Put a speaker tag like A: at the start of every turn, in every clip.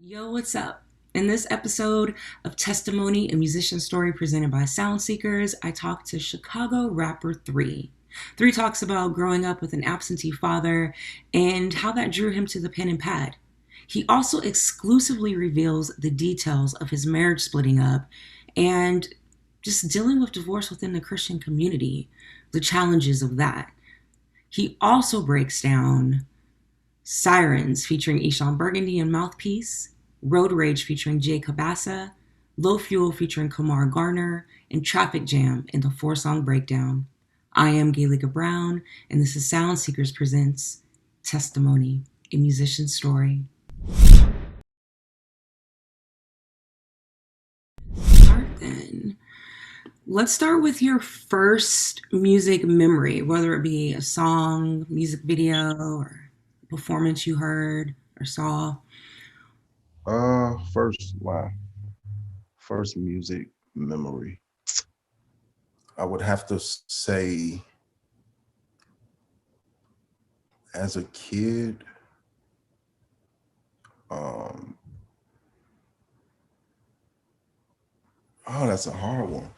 A: Yo, what's up? In this episode of Testimony, a musician story presented by Sound Seekers, I talk to Chicago rapper Thre. Thre talks about growing up with an absentee father and how that drew him to the pen and pad. He also exclusively reveals the details of his marriage splitting up and just dealing with divorce within the Christian community, the challenges of that. He also breaks down Sirens featuring Eshon Burgundy and Mouthpi3ce, Road Rage featuring Jay Cabassa, Low Fuel featuring Kymar Garner, and Traffic Jam in the 4-song breakdown. I am Gaelika Brown, and this is Sound Seekers presents Testimony, a musician story. Start then. Let's start with your first music memory, whether it be a song, music video, or performance you heard or saw.
B: First music memory. I would have to say, as a kid, that's a hard one.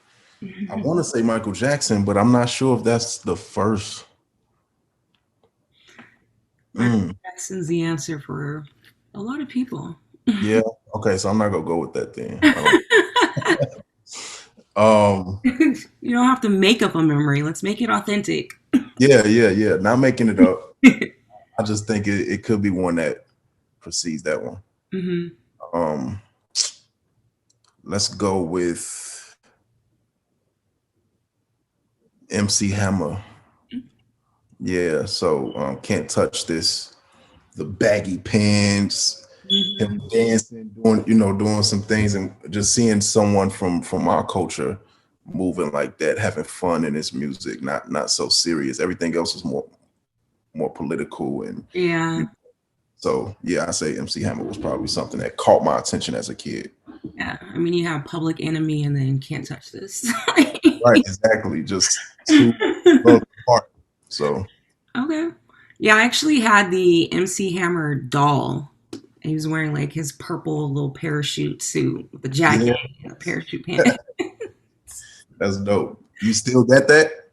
B: I want to say Michael Jackson, but I'm not sure if that's the first.
A: Michael Jackson's the answer for a lot of people.
B: Yeah. Okay, so I'm not gonna go with that then.
A: You don't have to make up a memory. Let's make it authentic.
B: Yeah. Not making it up. I just think it could be one that precedes that one.
A: Mm-hmm.
B: Let's go with MC Hammer. Yeah, so Can't Touch This. The baggy pants, him dancing, doing some things, and just seeing someone from our culture moving like that, having fun in his music, not so serious. Everything else is more political and
A: Yeah.
B: So yeah, I say MC Hammer was probably something that caught my attention as a kid.
A: Yeah, I mean, you have Public Enemy and then Can't Touch This.
B: Right, exactly. Just two worlds apart. So
A: okay. Yeah, I actually had the MC Hammer doll. He was wearing like his purple little parachute suit with a jacket and a parachute pants.
B: That's dope. You still got that?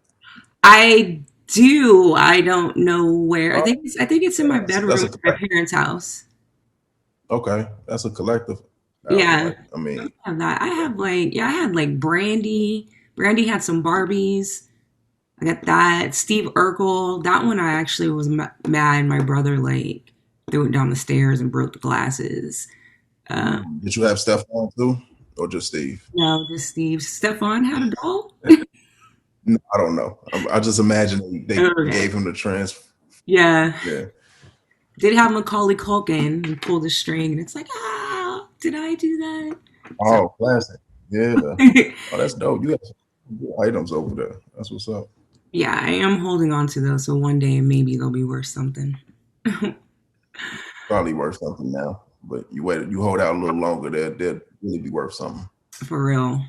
A: I do. I don't know where. I think it's in my bedroom at my parents' house.
B: Okay, that's a collective.
A: Yeah.
B: I mean,
A: I have that. I had like Brandy. Brandy had some Barbies. I got that. Steve Urkel. That one I actually was mad. My brother like threw it down the stairs and broke the glasses.
B: Did you have Stephon too, or just Steve?
A: No, just Steve. Stephon had a doll.
B: No, I don't know. I just imagine they gave him the trans.
A: Yeah.
B: Yeah.
A: Did have Macaulay Culkin and pull the string, and it's like, did I do that?
B: Oh, classic. Yeah. Oh, that's dope. You have some good items over there. That's what's up.
A: Yeah, I am holding on to those, so one day maybe they'll be worth something.
B: Probably worth something now, but you hold out a little longer, they'll really be worth something.
A: For real.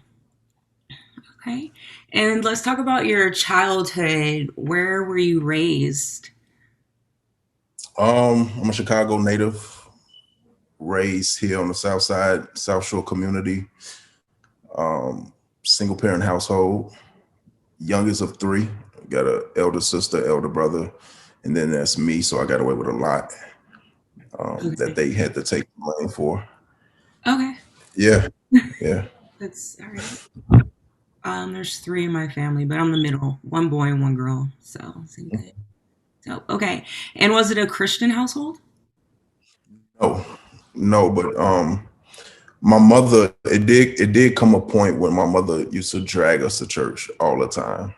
A: Okay. And let's talk about your childhood. Where were you raised?
B: I'm a Chicago native, raised here on the South Side, South Shore community. Single parent household, youngest of 3. Got an elder sister, elder brother, and then that's me. So I got away with a lot that they had to take the blame for.
A: Okay.
B: Yeah.
A: That's all right. There's 3 in my family, but I'm the middle. 1 boy and 1 girl. So same thing. So okay. And was it a Christian household?
B: No, but my mother, it did come a point when my mother used to drag us to church all the time.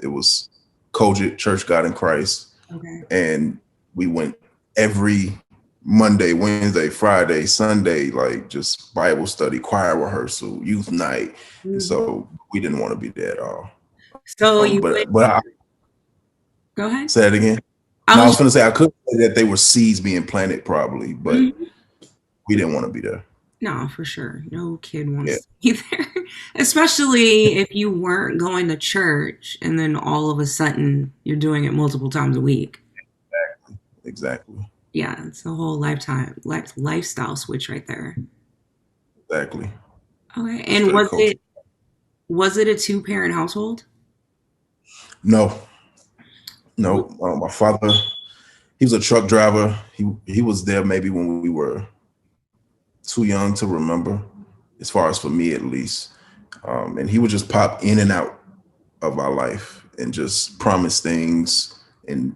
B: It was Kojic, Church God in Christ.
A: Okay.
B: And we went every Monday, Wednesday, Friday, Sunday, like just Bible study, choir rehearsal, youth night. So we didn't want to be there at all.
A: So
B: go ahead. Say it again. I was going to say I could say that they were seeds being planted probably, but we didn't want to be there.
A: No, for sure. No kid wants to be there. Especially if you weren't going to church and then all of a sudden you're doing it multiple times a week.
B: Exactly.
A: Yeah, it's a whole lifestyle switch right there.
B: Exactly.
A: Okay. And
B: Straight culture.
A: was it a two-parent household?
B: No,
A: Wh-
B: no. My father, he was a truck driver. He was there maybe when we were too young to remember, as far as for me at least. And he would just pop in and out of our life and just promise things and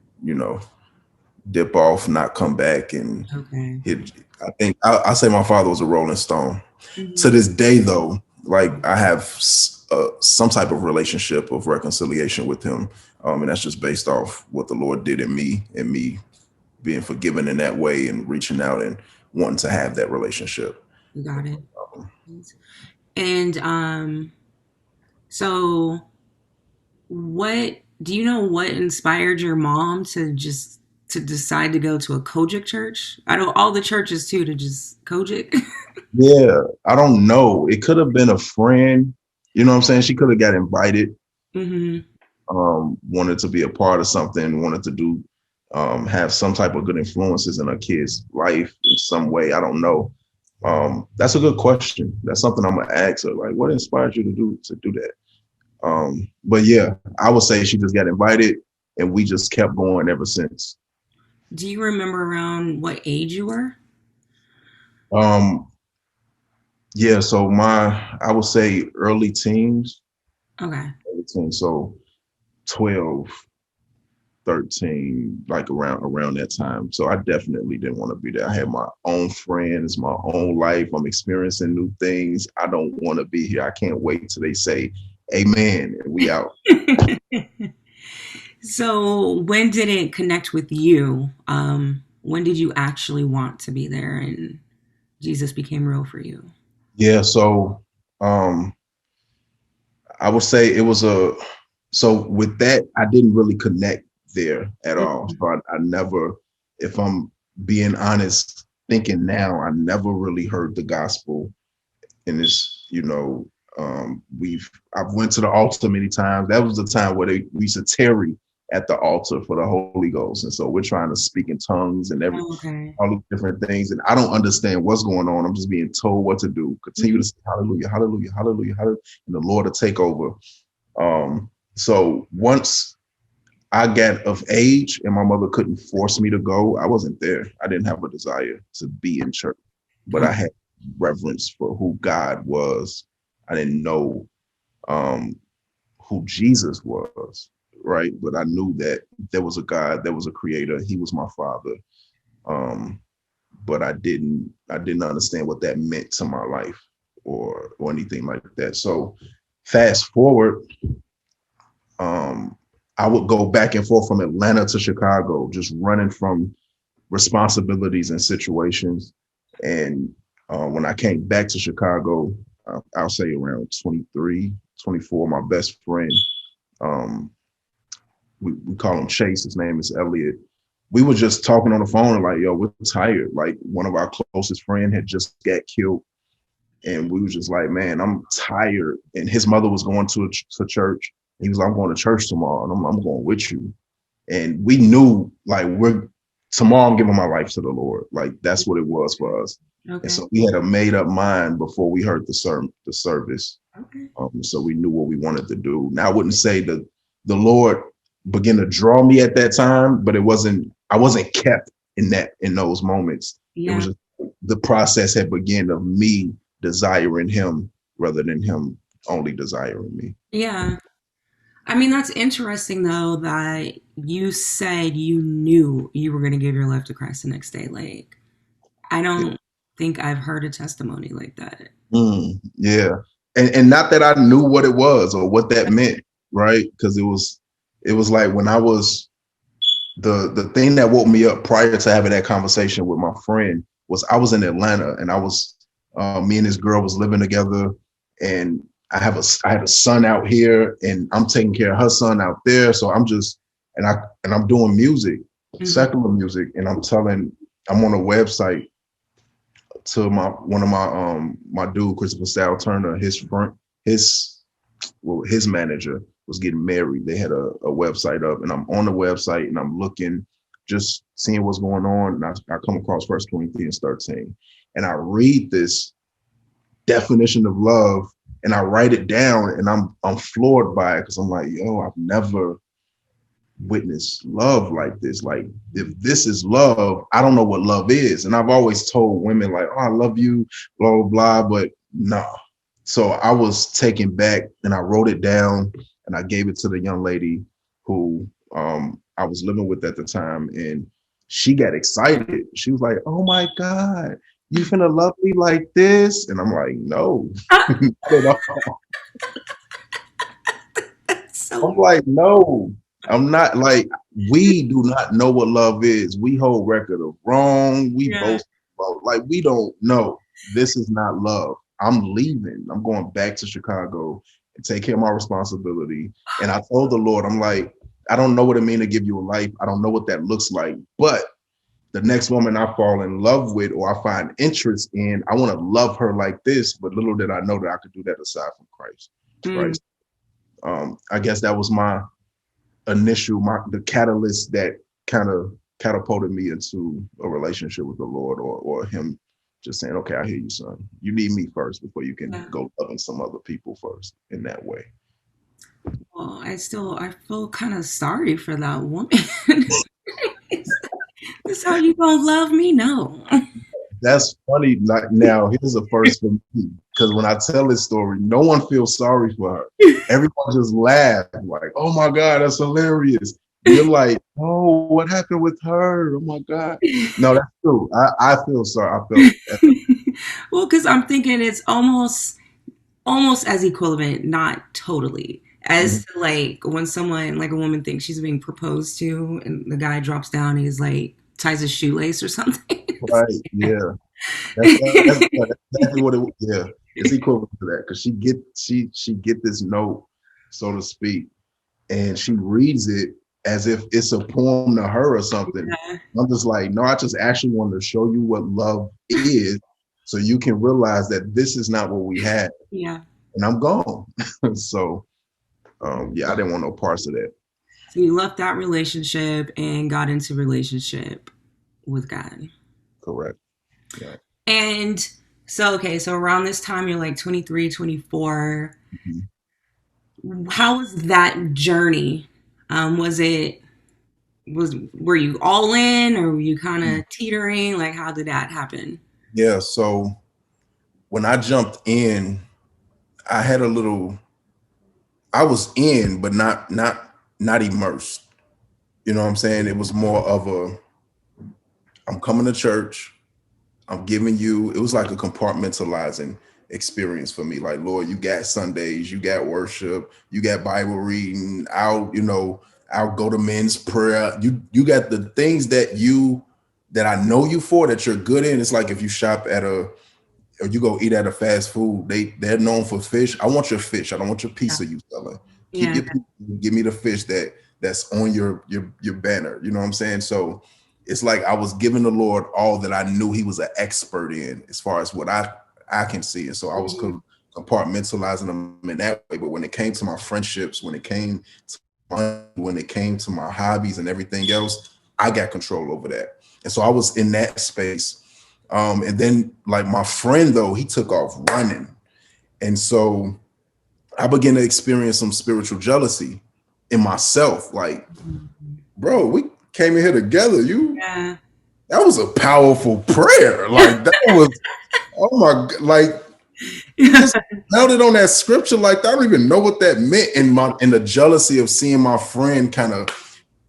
B: dip off, not come back. And
A: Okay.
B: I think I say my father was a Rolling Stone. To
A: Mhm.
B: this day, though, like I have some type of relationship of reconciliation with him, and that's just based off what the Lord did in me and me being forgiven in that way and reaching out and wanting to have that relationship.
A: You got it.
B: Um,
A: And so what do you know what inspired your mom to decide to go to a Kojic church? I know all the churches too to just Kojic.
B: yeah, I don't know. It could have been a friend. You know what I'm saying? She could have got invited,
A: Hmm.
B: wanted to be a part of something, wanted to do, have some type of good influences in her kid's life in some way. I don't know. That's a good question. That's something I'm gonna ask her. Like, what inspired you to do that? But yeah, I would say she just got invited, and we just kept going ever since.
A: Do you remember around what age you were?
B: Um, yeah, so I would say
A: Okay.
B: early teens, so 12, 13, like around that time. So I definitely didn't want to be there. I had my own friends, my own life. I'm experiencing new things. I don't want to be here. I can't wait till they say amen and we out.
A: So when did it connect with you? When did you actually want to be there and Jesus became real for you?
B: Yeah, so um I would say it was so with that, I didn't really connect there at all.
A: Mhm.
B: So I never, if I'm being honest, thinking now, I never really heard the gospel. And it's, I've went to the altar many times. That was the time where we used to tarry at the altar for the Holy Ghost. And so we're trying to speak in tongues and
A: Oh, okay.
B: all these different things. And I don't understand what's going on. I'm just being told what to do. Continue to
A: Mhm.
B: say hallelujah, hallelujah, hallelujah, hallelujah. And the Lord will take over. So once I got of age and my mother couldn't force me to go, I wasn't there. I didn't have a desire to be in church, but I
A: Okay.
B: had reverence for who God was. I didn't know um, who Jesus was, right? But I knew that there was a God, there was a creator. He was my father. Um, but I didn't understand what that meant to my life or anything like that. So fast forward, um, I would go back and forth from Atlanta to Chicago, just running from responsibilities and situations. And when I came back to Chicago, I'll say around 23, 24, my best friend, um, we call him Chase, his name is Elliot. We were just talking on the phone and like, yo, we're tired. Like one of our closest friend had just got killed. And we was just like, man, I'm tired. And his mother was going to church. He was like, I'm going to church tomorrow and I'm going with you. And we knew like tomorrow I'm giving my life to the Lord. Like that's what it was for us. And
A: Okay.
B: so we had a made up mind before we heard the service.
A: Okay.
B: So we knew what we wanted to do. Now I wouldn't say that the Lord began to draw me at that time, but I wasn't kept in those moments. It was
A: Yeah.
B: just the process had begun of me desiring him rather than him only desiring me.
A: Yeah. I mean, that's interesting though that you said you knew you were going to give your life to Christ the next day. Like, I
B: Yeah.
A: don't think I've heard a testimony like that.
B: Yeah. And not that I knew what it was or what that meant, right? Because it was like when I was the thing that woke me up prior to having that conversation with my friend was I was in Atlanta and I was me and this girl was living together and I had a son out here and I'm taking care of her son out there. So I'm doing music,
A: Hmm.
B: secular music, and I'm on a website to one of my dude, Christopher Sal Turner, his his manager was getting married. They had a website up and I'm on the website and I'm looking just seeing what's going on. And I come across 1 Corinthians 13, and I read this definition of love, and I write it down, and I'm floored by it, because I'm like, yo, I've never witnessed love like this. Like, if this is love, I don't know what love is. And I've always told women, like, oh, I love you, blah, blah, blah, but no. So I was taken back, and I wrote it down, and I gave it to the young lady who I was living with at the time, and she got excited. She was like, oh my God, you finna love me like this? And I'm like, no. Not at all. I'm like, no, I'm not. Like, we do not know what love is. We hold record of wrong. We boast about, like, we don't know. This is not love. I'm leaving. I'm going back to Chicago and take care of my responsibility. And I told the Lord, I'm like, I don't know what it means to give you a life. I don't know what that looks like. But the next woman I fall in love with, or I find interest in, I want to love her like this. But little did I know that I could do that aside from Christ. Right. I guess that was my initial, the catalyst that kind of catapulted me into a relationship with the Lord, or him just saying, okay, I hear you, son. You need me first before you can go loving some other people first in that way.
A: Well, I feel kind of sorry for that woman. This how you gonna love me? No.
B: That's funny. Now, here's a first for me, because when I tell this story, no one feels sorry for her. Everyone just laughs, like, oh my God, that's hilarious. You're like, oh, what happened with her? Oh my God. No, that's true. I feel sorry. I feel
A: well, because I'm thinking it's almost as equivalent, not totally, as to, like, when someone, like a woman, thinks she's being proposed to, and the guy drops down and he's like, ties his shoelace or something.
B: Right. Yeah. That's exactly what it was. Yeah. It's equivalent to that, because she get this note, so to speak, and she reads it as if it's a poem to her or something. Yeah. I'm just like, no, I just actually wanted to show you what love is, so you can realize that this is not what we had.
A: Yeah.
B: And I'm gone. So yeah, I didn't want no parts of that.
A: So you left that relationship and got into relationship with God.
B: Correct. Yeah.
A: And so, okay, so around this time, you're like 23, 24. Mm-hmm. How was that journey? Were you all in, or were you kind of teetering? Like, how did that happen?
B: Yeah. So when I jumped in, I was in, but not immersed. You know what I'm saying? It was more of I'm coming to church. I'm giving you, it was like a compartmentalizing experience for me. Like, Lord, you got Sundays, you got worship, you got Bible reading, I'll go to men's prayer. You got the things that I know you for, that you're good in. It's like if you shop or you go eat at a fast food, they're known for fish. I want your fish. I don't want your pizza you selling. Keep your pizza, give me the fish that's on your banner. You know what I'm saying? So it's like I was giving the Lord all that I knew he was an expert in, as far as what I can see. And so I was compartmentalizing them in that way. But when it came to my friendships, when it came to my hobbies and everything else, I got control over that. And so I was in that space. And then, like, my friend, though, he took off running. And so I began to experience some spiritual jealousy in myself. Like, bro, we came in here together. That was a powerful prayer. Like, that was, oh my God, like, you just held it on that scripture. Like, I don't even know what that meant, in the jealousy of seeing my friend kind of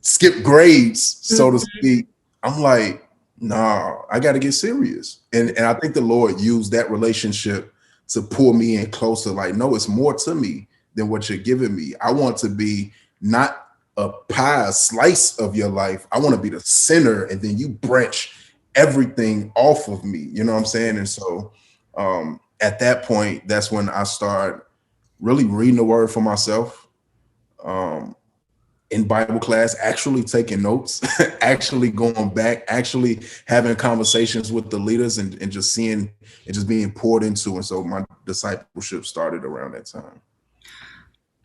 B: skip grades, so to speak. I'm like, nah, I got to get serious. And I think the Lord used that relationship to pull me in closer. Like, no, it's more to me than what you're giving me. I want to be not a pie, a slice of your life. I want to be the center, and then you branch everything off of me. You know what I'm saying? And so at that point, that's when I start really reading the word for myself. In Bible class, actually taking notes, actually going back, actually having conversations with the leaders, and just seeing it just being poured into. And so my discipleship started around that time.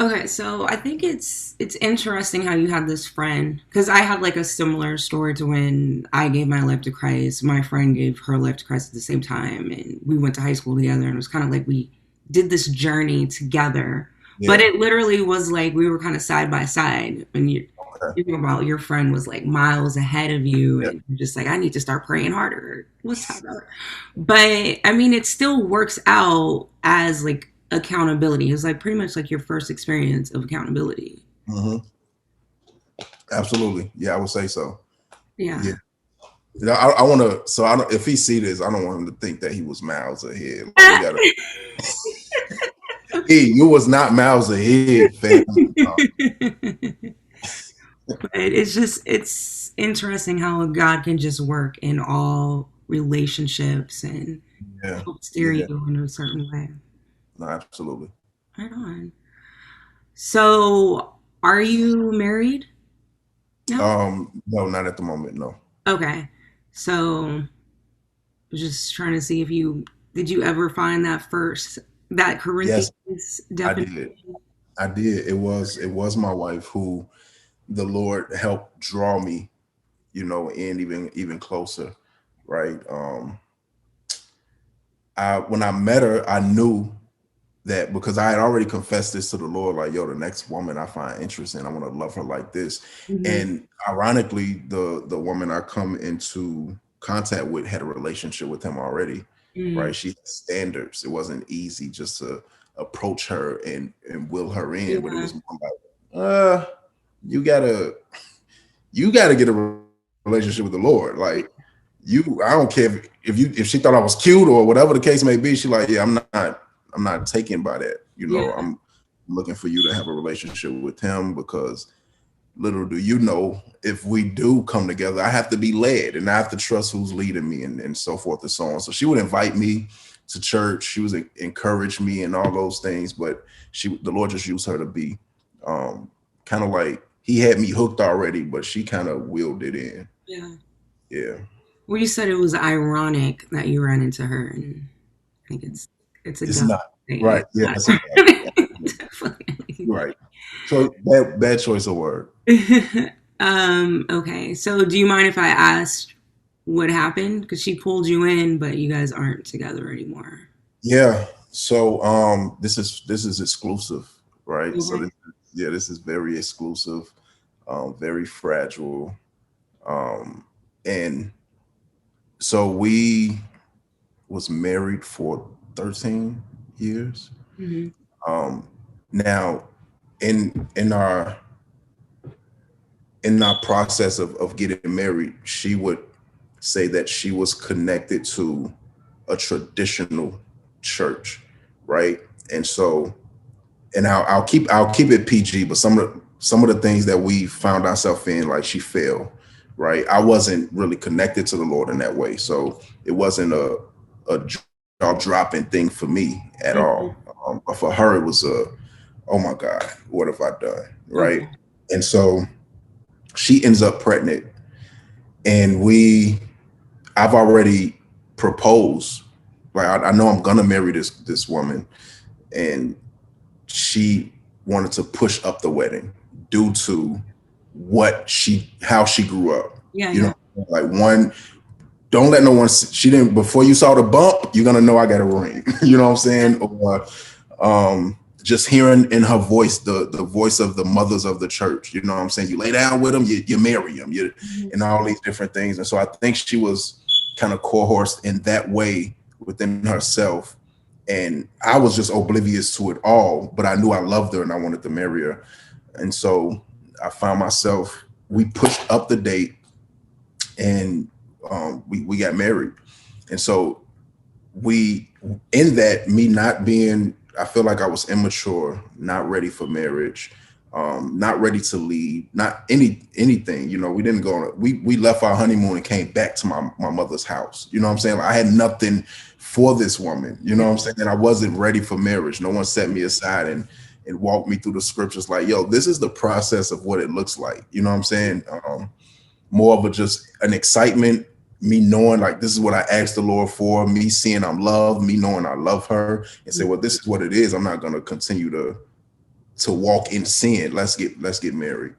A: Okay, so I think it's interesting how you had this friend, because I had like a similar story to when I gave my life to Christ. My friend gave her life to Christ at the same time, and we went to high school together, and it was kind of like we did this journey together. But
B: Yeah.
A: it literally was like we were kind of side by side. When
B: Okay.
A: you think about your friend was like miles ahead of you,
B: Yeah.
A: and you're just like, I need to start praying harder. What's that about? But I mean, it still works out as like accountability. It's like pretty much like your first experience of accountability.
B: Hmm. Absolutely. Yeah, I would say so.
A: Yeah.
B: Yeah. You know, I want to. So I don't. If he see this, I don't want him to think that he was miles ahead. Like we gotta. Hey, you was not miles ahead, fam.
A: But it's interesting how God can just work in all relationships and
B: Yeah.
A: help steer
B: Yeah.
A: you in a certain way.
B: No, absolutely.
A: Right on. So, are you married now?
B: No, not at the moment. No.
A: Okay. So, just trying to see if you did you ever find that
B: Yes,
A: Corinthians
B: I
A: definition?
B: did. I did. It was my wife who the Lord helped draw me, in even closer, right? I when I met her, I knew that because I had already confessed this to the Lord, like, yo, the next woman I find interesting, I want to love her like this.
A: Mm-hmm.
B: And ironically, the woman I come into contact with had a relationship with him already,
A: Mm-hmm.
B: right? She had standards. It wasn't easy just to approach her and will her in, but it
A: Yeah.
B: was more like, you gotta get a relationship with the Lord. Like I don't care if she thought I was cute or whatever the case may be. She like, yeah, I'm not taken by that.
A: Yeah.
B: I'm looking for you to have a relationship with him because little do you know, if we do come together, I have to be led and I have to trust who's leading me and so forth and so on. So she would invite me to church. She was encourage me and all those things, but the Lord just used her to be kind of like he had me hooked already, but she kind of willed it in.
A: Yeah.
B: Yeah.
A: Well, you said it was ironic that you ran into her, and I think it's a
B: It's
A: God
B: not
A: thing.
B: right. Yeah,
A: Not
B: that's a fact.
A: definitely.
B: Right. So bad choice of word.
A: Okay. So, do you mind if I asked what happened? Because she pulled you in, but you guys aren't together anymore.
B: Yeah. So this is exclusive, right? So
A: Okay.
B: this is very exclusive, very fragile. And so we was married for 13 years.
A: Mm-hmm.
B: Um now in our process of getting married, she would say that she was connected to a traditional church, right? And so, and I'll keep it PG, but some of the things that we found ourselves in, like she fell, right? I wasn't really connected to the Lord in that way, so it wasn't a jaw dropping thing for me at
A: Mm-hmm.
B: all. But for her, it was oh my God, what have I done, right?
A: Okay.
B: And so she ends up pregnant, and I've already proposed. Like I know I'm gonna marry this woman, and she wanted to push up the wedding due to how she grew up.
A: Yeah.
B: You
A: Yeah.
B: know, like one, don't let no one. She didn't before you saw the bump. You're gonna know I got a ring. You know what I'm saying? Or just hearing in her voice the voice of the mothers of the church. You know what I'm saying? You lay down with them, you marry them,
A: Mm-hmm.
B: and all these different things. And so I think she was kind of coerced in that way within herself. And I was just oblivious to it all, but I knew I loved her and I wanted to marry her. And so I found myself, we pushed up the date, and we got married. And so we in that me not being, I feel like I was immature, not ready for marriage, not ready to lead, not anything. We didn't go on we left our honeymoon and came back to my mother's house. You know what I'm saying? Like, I had nothing for this woman. You know what I'm saying? And I wasn't ready for marriage. No one set me aside and walked me through the scriptures like, yo, this is the process of what it looks like. You know what I'm saying? More of just an excitement, me knowing like this is what I asked the Lord for, me seeing I'm loved, me knowing I love her, and say, well, this is what it is. I'm not going to continue to to walk in sin. Let's get married.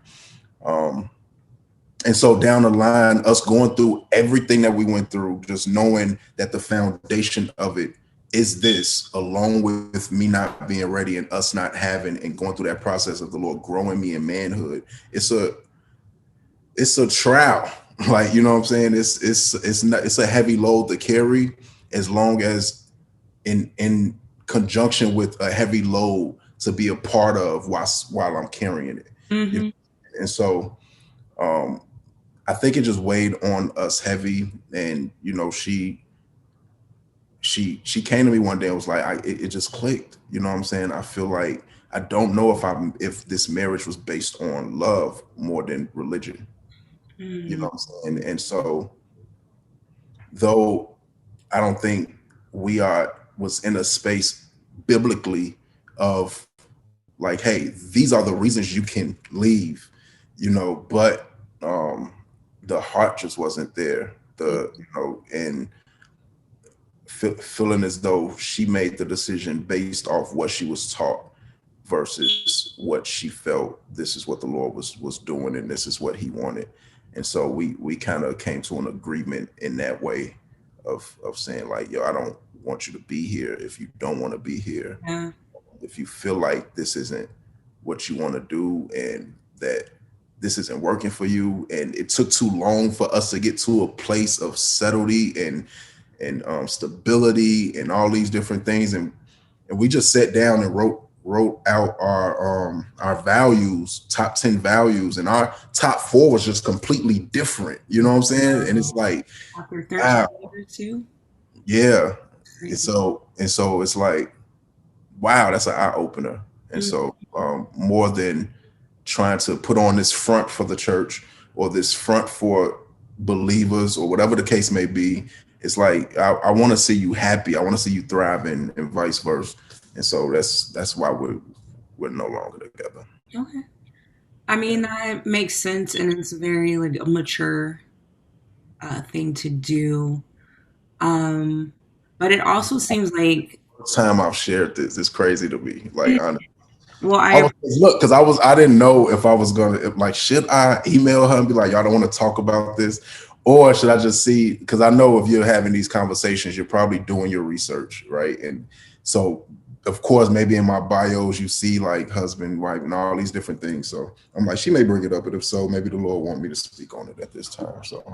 B: And so down the line, us going through everything that we went through, just knowing that the foundation of it is this, along with me not being ready and us not having and going through that process of the Lord growing me in manhood. It's a trial. Like, you know what I'm saying? It's a heavy load to carry, as long as in conjunction with a heavy load to be a part of while I'm carrying it.
A: Mm-hmm.
B: You know? And so I think it just weighed on us heavy. And, you know, she came to me one day and was like, it just clicked. You know what I'm saying? I feel like I don't know if this marriage was based on love more than religion. Mm-hmm. You know what I'm saying? And so, though I don't think was in a space biblically of like, hey, these are the reasons you can leave, you know, but the heart just wasn't there. And feeling as though she made the decision based off what she was taught versus what she felt this is what the Lord was doing and this is what he wanted. And so we kind of came to an agreement in that way of saying like, yo, I don't want you to be here if you don't want to be here. Yeah. If you feel like this isn't what you want to do and that this isn't working for you, and it took too long for us to get to a place of subtlety and stability and all these different things, and we just sat down and wrote out our values, top 10 values, and our top 4 was just completely different. You know what I'm saying? And it's like,
A: after 13 years too.
B: Yeah. And so it's like, wow, that's an eye opener. And so more than trying to put on this front for the church or this front for believers or whatever the case may be, it's like, I want to see you happy. I want to see you thriving and vice versa. And so that's why we're no longer together.
A: Okay. I mean, that makes sense. And it's very like a mature thing to do. But it also seems like
B: time I've shared this is crazy to me. Like, honestly.
A: Well,
B: because I didn't know if I was gonna, like, should I email her and be like, y'all don't want to talk about this, or should I just see? Because I know if you're having these conversations, you're probably doing your research, right? And so, of course, maybe in my bios you see like husband, wife, and all these different things. So I'm like, she may bring it up, but if so, maybe the Lord want me to speak on it at this time. So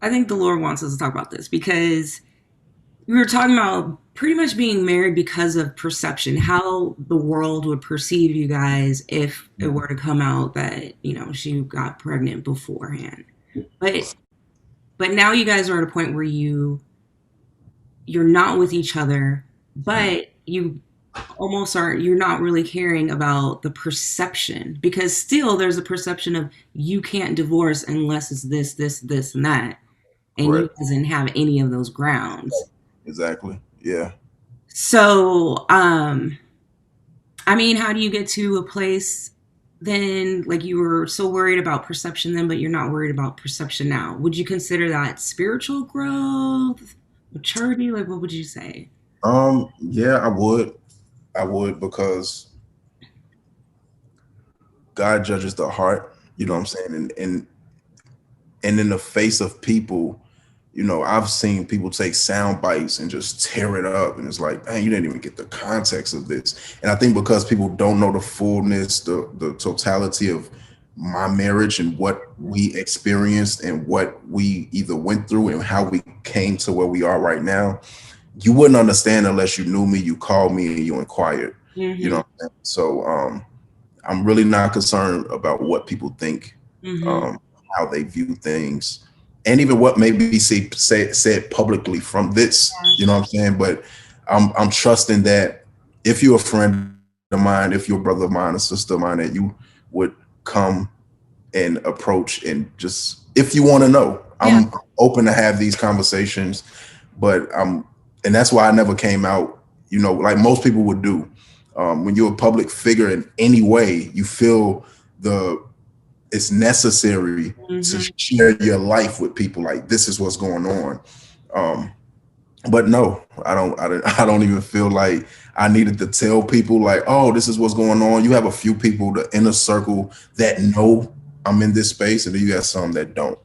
A: I think the Lord wants us to talk about this because we were talking about pretty much being married because of perception, how the world would perceive you guys if it were to come out that, you know, she got pregnant beforehand. But now you guys are at a point where you're not with each other, but you almost you're not really caring about the perception, because still there's a perception of you can't divorce unless it's this, and that. And you doesn't have any of those grounds.
B: Exactly. Yeah.
A: So, I mean, how do you get to a place then, like you were so worried about perception then, but you're not worried about perception now? Would you consider that spiritual growth, maturity? Like, what would you say?
B: Yeah, I would, because God judges the heart, you know what I'm saying? And in the face of people, you know, I've seen people take sound bites and just tear it up. And it's like, man, you didn't even get the context of this. And I think because people don't know the fullness, the totality of my marriage and what we experienced and what we either went through and how we came to where we are right now, you wouldn't understand unless you knew me, you called me, and you inquired. Mm-hmm. You know what I'm saying? So I'm really not concerned about what people think, how they view things, and even what may be said publicly from this, you know what I'm saying? But I'm trusting that if you're a friend of mine, if you're a brother of mine, a sister of mine, that you would come and approach and just, if you want to know, I'm open to have these conversations. But and that's why I never came out, you know, like most people would do. When you're a public figure in any way, you feel it's necessary to share your life with people. Like, this is what's going on. But no, I don't even feel like I needed to tell people like, oh, this is what's going on. You have a few people, the inner circle, that know I'm in this space, and then you have some that don't.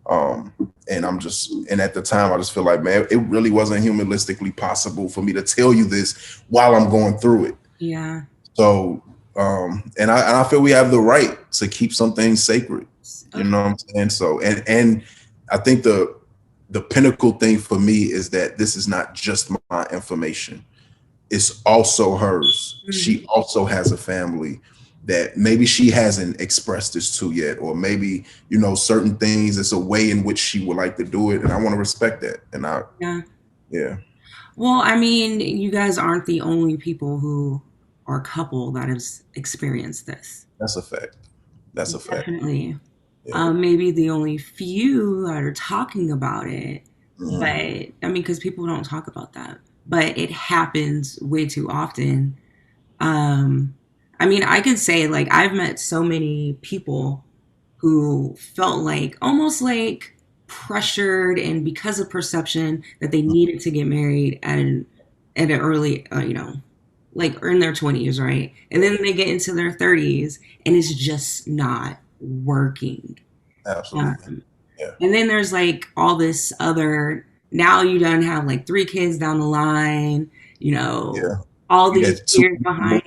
B: And and at the time I just feel like, man, it really wasn't humanistically possible for me to tell you this while I'm going through it.
A: Yeah.
B: So and I feel we have the right to keep some things sacred. You know what I'm saying? So and I think the pinnacle thing for me is that this is not just my information. It's also hers.
A: Mm-hmm.
B: She also has a family that maybe she hasn't expressed this to yet, or maybe, you know, certain things, it's a way in which she would like to do it. And I want to respect that. And yeah.
A: Well, I mean, you guys aren't the only people who or couple that has experienced this.
B: That's a fact. That's a fact.
A: Definitely.
B: Yeah.
A: Maybe the only few that are talking about it,
B: Mm-hmm.
A: but I mean, because people don't talk about that, but it happens way too often. I mean, I could say like I've met so many people who felt like almost like pressured and because of perception that they needed to get married at an early, like in their 20s, right? And then they get into their 30s and it's just not working.
B: Absolutely. Yeah.
A: And then there's like all this other, now you done have like 3 kids down the line, all these years behind.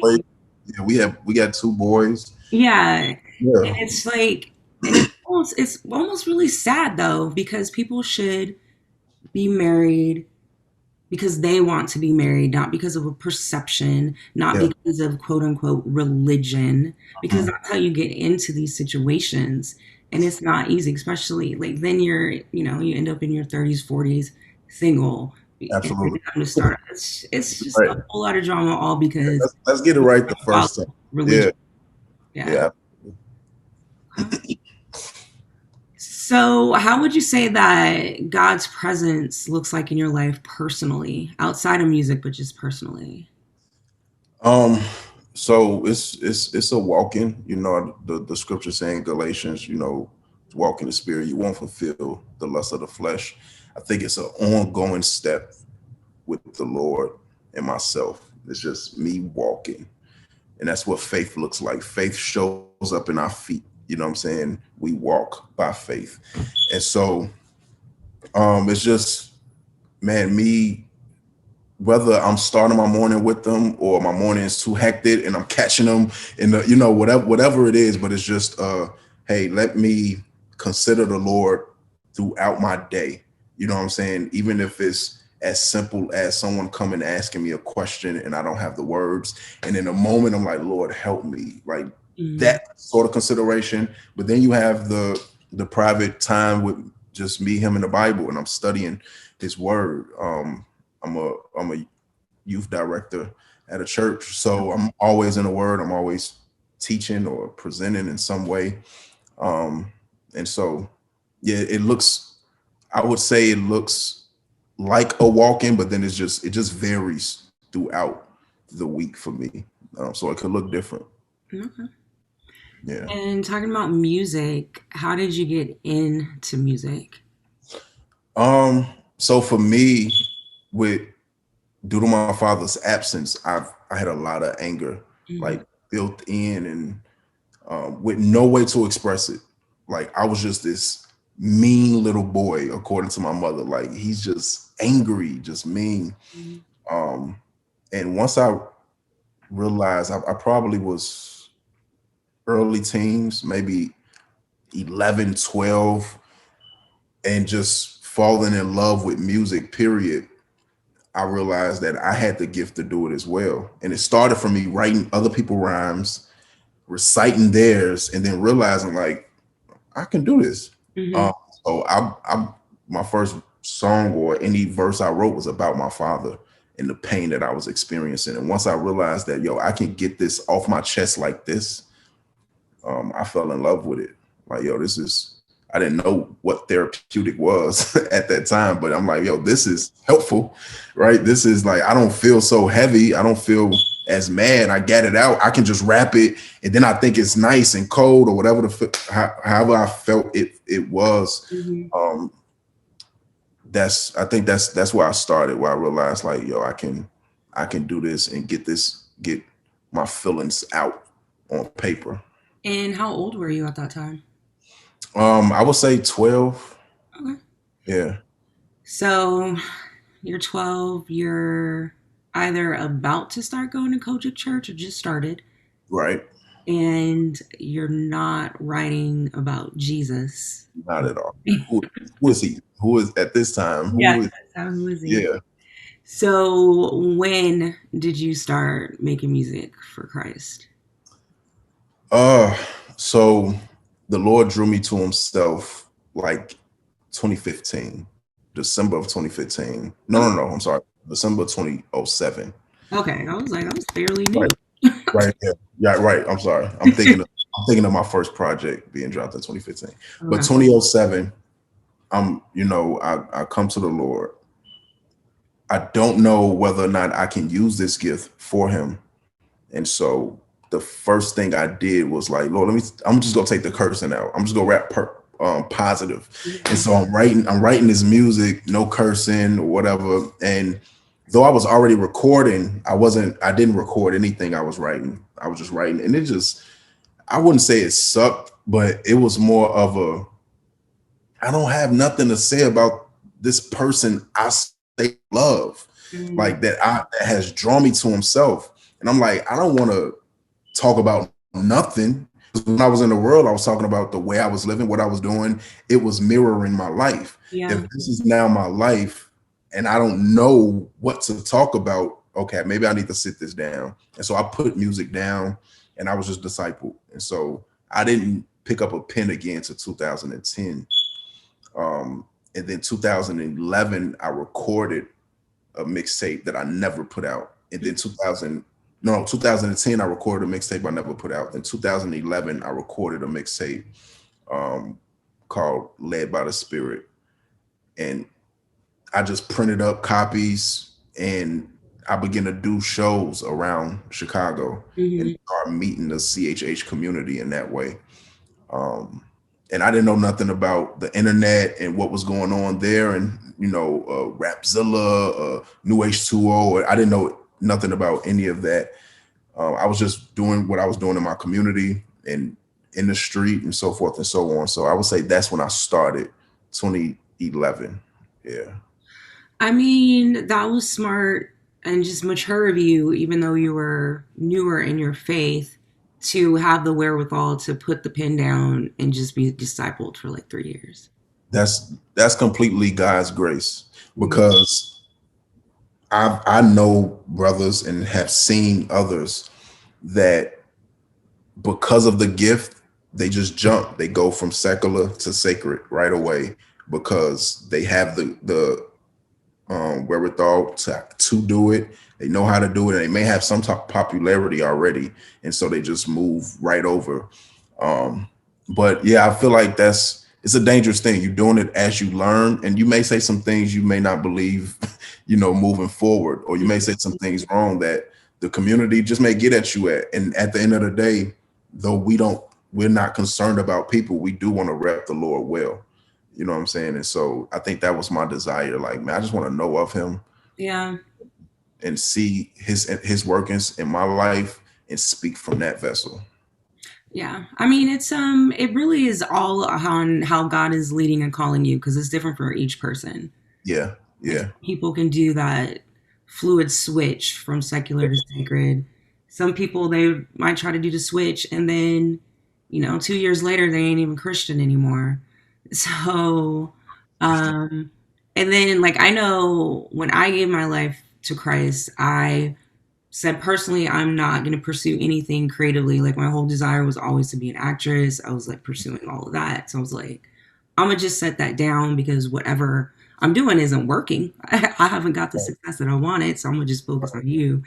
B: Yeah, we got 2 boys.
A: Yeah. And it's like, it's almost really sad though, because people should be married because they want to be married, not because of a perception, not because of quote unquote religion, because that's how you get into these situations. And it's not easy, especially like then you end up in your 30s, 40s, single.
B: Absolutely.
A: To start. It's just a whole lot of drama, all because
B: let's get it right the first time. Religion. Yeah.
A: So how would you say that God's presence looks like in your life personally, outside of music, but just personally?
B: So it's a walking, the scripture saying Galatians, walk in the spirit, you won't fulfill the lust of the flesh. I think it's an ongoing step with the Lord and myself. It's just me walking. And that's what faith looks like. Faith shows up in our feet. You know what I'm saying? We walk by faith. And so it's just, man, me, whether I'm starting my morning with them or my morning is too hectic and I'm catching them in the, whatever it is, but it's just, hey, let me consider the Lord throughout my day. You know what I'm saying? Even if it's as simple as someone coming asking me a question and I don't have the words. And in a moment, I'm like, Lord, help me. Like that sort of consideration. But then you have the private time with just me, him, and the Bible, and I'm studying his word. I'm a youth director at a church. So I'm always in the word. I'm always teaching or presenting in some way. And so, yeah, I would say it looks like a walk-in, but then it just varies throughout the week for me. So it could look different.
A: Okay.
B: Yeah.
A: And talking about music, how did you get into music?
B: So for me, due to my father's absence, I had a lot of anger, like built in, and with no way to express it. Like I was just this mean little boy, according to my mother. Like he's just angry, just mean. And once I realized, I probably was early teens, maybe 11, 12, and just falling in love with music, period. I realized that I had the gift to do it as well. And it started from me writing other people's rhymes, reciting theirs, and then realizing like, I can do this. So I my first song or any verse I wrote was about my father and the pain that I was experiencing. And once I realized that, I can get this off my chest like this, I fell in love with it. Like, I didn't know what therapeutic was at that time, but I'm like, this is helpful, right? This is like, I don't feel so heavy. I don't feel as mad. I get it out. I can just rap it. And then I think it's nice and cold or whatever, however I felt it was. I think that's where I started, where I realized like, yo, I can do this and get my feelings out on paper.
A: And how old were you at that time?
B: I would say 12.
A: Okay.
B: Yeah.
A: So you're 12, you're either about to start going to Kojic Church or just started,
B: Right.
A: and you're not writing about Jesus.
B: Not at all. Who is he? Who is at this time?
A: Yeah,
B: Who is?
A: who is he?
B: Yeah.
A: So when did you start making music for Christ?
B: So the Lord drew me to himself like 2015, December of 2015. No, I'm sorry. December 2007.
A: Okay, I was fairly new.
B: Right. Right. Yeah, right. I'm sorry. I'm thinking of my first project being dropped in 2015. Okay. But 2007, I come to the Lord. I don't know whether or not I can use this gift for him. And so the first thing I did was like, Lord, I'm just gonna take the cursing out. I'm just gonna rap positive. And so I'm writing this music, no cursing or whatever. And though I was already recording, I didn't record anything I was writing. I was just writing. And I wouldn't say it sucked, but it was more of I don't have nothing to say about this person I love, like that has drawn me to himself. And I'm like, I don't want to talk about nothing. When I was in the world, I was talking about the way I was living, what I was doing. It was mirroring my life. Yeah. If this is now my life and I don't know what to talk about, okay, maybe I need to sit this down. And so I put music down and I was just discipled. And so I didn't pick up a pen again to 2010. And then 2011, I recorded a mixtape that I never put out. And then 2010, I recorded a mixtape I never put out. Then 2011, I recorded a mixtape called Led by the Spirit. And I just printed up copies and I began to do shows around Chicago and start meeting the CHH community in that way. And I didn't know nothing about the internet and what was going on there, and Rapzilla, New H2O. I didn't know nothing about any of that. I was just doing what I was doing in my community and in the street and so forth and so on. So I would say that's when I started, 2011. Yeah.
A: I mean, that was smart and just mature of you, even though you were newer in your faith, to have the wherewithal to put the pen down and just be discipled for like 3 years.
B: That's completely God's grace, because I know brothers and have seen others that because of the gift, they just jump. They go from secular to sacred right away because they have the wherewithal to do it. They know how to do it. And they may have some type of popularity already. And so they just move right over. But yeah, I feel like it's a dangerous thing. You're doing it as you learn, and you may say some things you may not believe, moving forward, or you may say some things wrong that the community just may get at you at. And at the end of the day, though we're not concerned about people, we do want to rep the Lord well. You know what I'm saying? And so I think that was my desire. Like, man, I just want to know of him. Yeah. And see his workings in my life and speak from that vessel.
A: Yeah. I mean, it really is all on how God is leading and calling you, because it's different for each person.
B: Yeah. Yeah.
A: People can do that fluid switch from secular to sacred. Some people, they might try to do the switch, and then, 2 years later, they ain't even Christian anymore. So, and then like, I know when I gave my life to Christ, I said personally, I'm not going to pursue anything creatively. Like, my whole desire was always to be an actress. I was like pursuing all of that. So I was like, I'm going to just set that down, because whatever I'm doing isn't working. I haven't got the success that I wanted. So I'm going to just focus on you.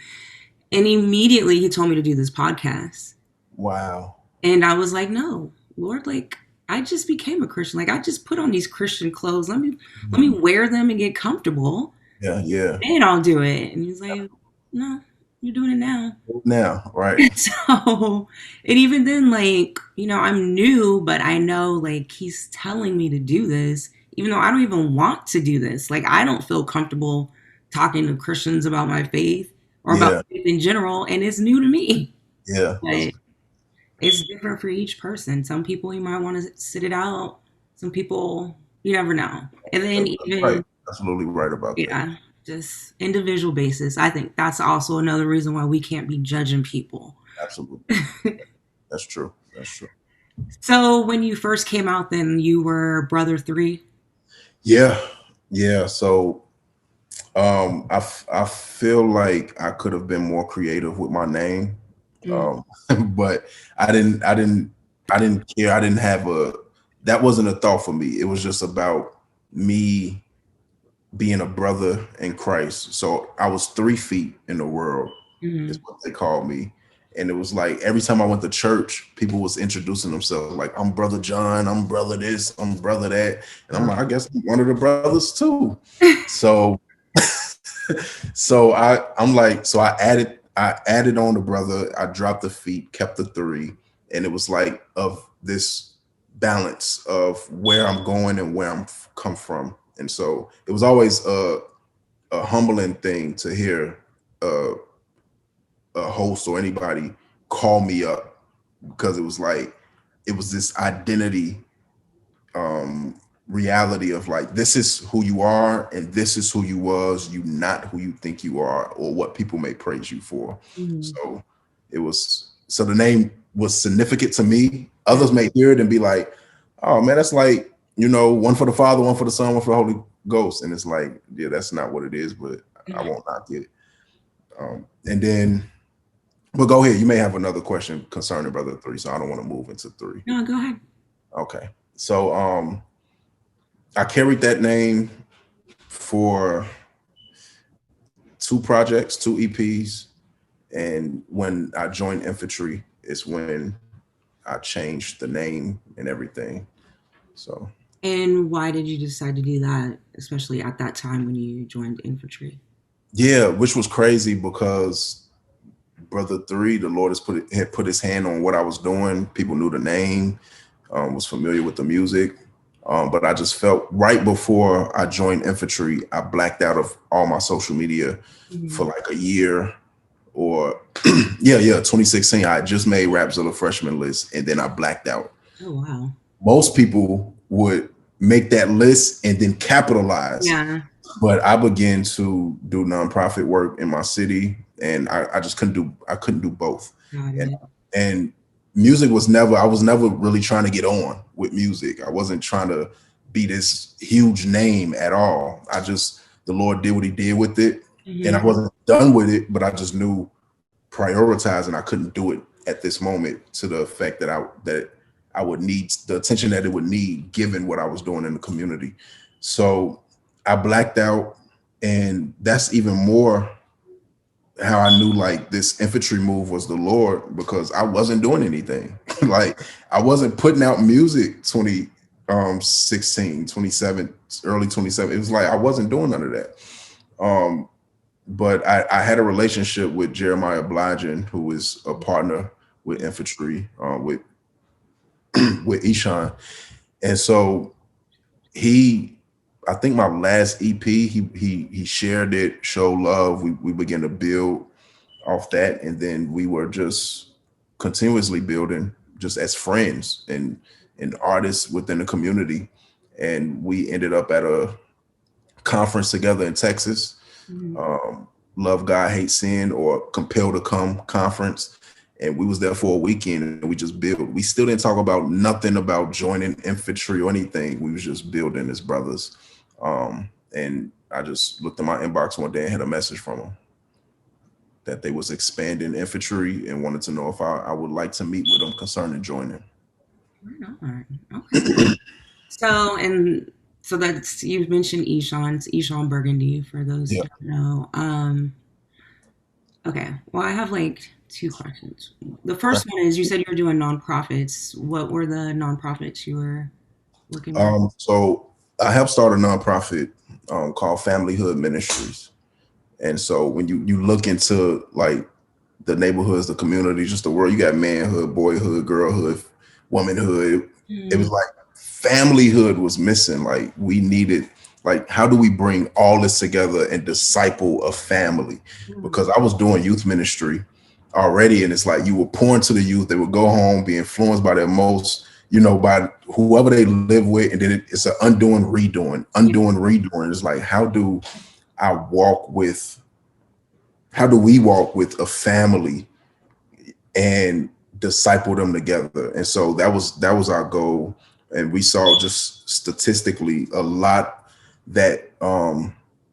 A: And immediately he told me to do this podcast.
B: Wow.
A: And I was like, no, Lord, like, I just became a Christian. Like, I just put on these Christian clothes. Let me wear them and get comfortable.
B: Yeah, yeah.
A: And I'll do it. And he's like, no, you're doing it now.
B: Now, right.
A: So, and even then, like, I'm new, but I know, like, he's telling me to do this. even though I don't even want to do this. Like, I don't feel comfortable talking to Christians about my faith or about faith in general, and it's new to me.
B: Yeah.
A: But it's different for each person. Some people you might want to sit it out. Some people you never know. And then even
B: right. Absolutely right about that.
A: Just individual basis. I think that's also another reason why we can't be judging people.
B: Absolutely. That's true. That's true.
A: So when you first came out, then you were Brother Thre?
B: Yeah. Yeah. So I feel like I could have been more creative with my name. But I didn't care. I didn't have that wasn't a thought for me. It was just about me being a brother in Christ. So I was 3 feet in the world, is what they called me. And it was like every time I went to church, people was introducing themselves like, I'm Brother John, I'm brother this, I'm brother that. And I'm like, I guess I'm one of the brothers too. So I added on the brother, I dropped the feet, kept the 3, and it was like of this balance of where I'm going and where I'm come from. And so it was always a humbling thing to hear a host or anybody call me up, because it was like, it was this identity reality of like, this is who you are and this is who you was, you not who you think you are or what people may praise you for. So the name was significant to me. Others may hear it and be like, oh man, that's like, one for the Father, one for the Son, one for the Holy Ghost. And it's like, yeah, that's not what it is, but I won't knock it. And then, but go ahead. You may have another question concerning Brother Thre, so I don't want to move into 3.
A: No, go ahead.
B: Okay. So I carried that name for 2 projects, 2 EPs. And when I joined infantry is when I changed the name and everything. So.
A: And why did you decide to do that, especially at that time when you joined infantry?
B: Yeah, which was crazy because Brother Thre, the Lord had put his hand on what I was doing. People knew the name, was familiar with the music. But I just felt right before I joined infantry, I blacked out of all my social media for like a year or 2016. I just made Rapzilla freshman list and then I blacked out.
A: Oh, wow.
B: Most people would make that list and then capitalize.
A: Yeah.
B: But I began to do nonprofit work in my city and I just couldn't do both. And music I was never really trying to get on with music. I wasn't trying to be this huge name at all. The Lord did what he did with it. And I wasn't done with it, but I just knew prioritizing, I couldn't do it at this moment to the effect that I would need the attention that it would need given what I was doing in the community. So I blacked out, and that's even more how I knew like this infantry move was the Lord, because I wasn't doing anything. Like I wasn't putting out music 2016, 27, early 27. It was like I wasn't doing none of that. But I had a relationship with Jeremiah Bligent, who is a partner with infantry, with Eshon. And so I think my last EP, he shared it, show love. We began to build off that. And then we were just continuously building just as friends and artists within the community. And we ended up at a conference together in Texas, Love God, Hate Sin, or Compelled to Come conference. And we was there for a weekend and we just built. We still didn't talk about nothing about joining infantry or anything. We was just building as brothers. And I just looked at my inbox one day and had a message from them that they was expanding infantry and wanted to know if I would like to meet with them concerning joining.
A: Okay. So that's, you've mentioned Eshon Burgundy, for those who don't know. Okay. Well, I have like 2 questions. The first one is, you said you were doing nonprofits. What were the nonprofits you were working with?
B: So I helped start a nonprofit called Familyhood Ministries. And so when you look into like the neighborhoods, the community, just the world, you got manhood, boyhood, girlhood, womanhood. It was like familyhood was missing. Like we needed, like, how do we bring all this together and disciple a family? Because I was doing youth ministry already, and it's like you were pouring to the youth. They would go home, be influenced by their most, by whoever they live with, and then it's an undoing, redoing. It's like, how do we walk with a family and disciple them together? And so that was our goal. And we saw just statistically a lot that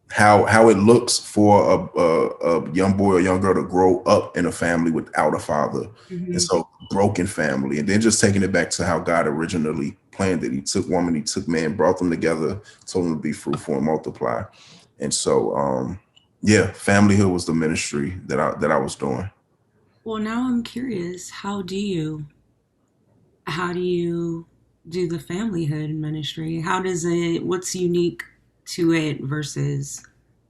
B: how it looks for a young boy or young girl to grow up in a family without a father. And so broken family, and then just taking it back to how God originally planned it. He took woman, he took man, brought them together, told them to be fruitful and multiply. And so familyhood was the ministry that I was doing.
A: Well, now I'm curious, how do you do the familyhood ministry? What's unique to it versus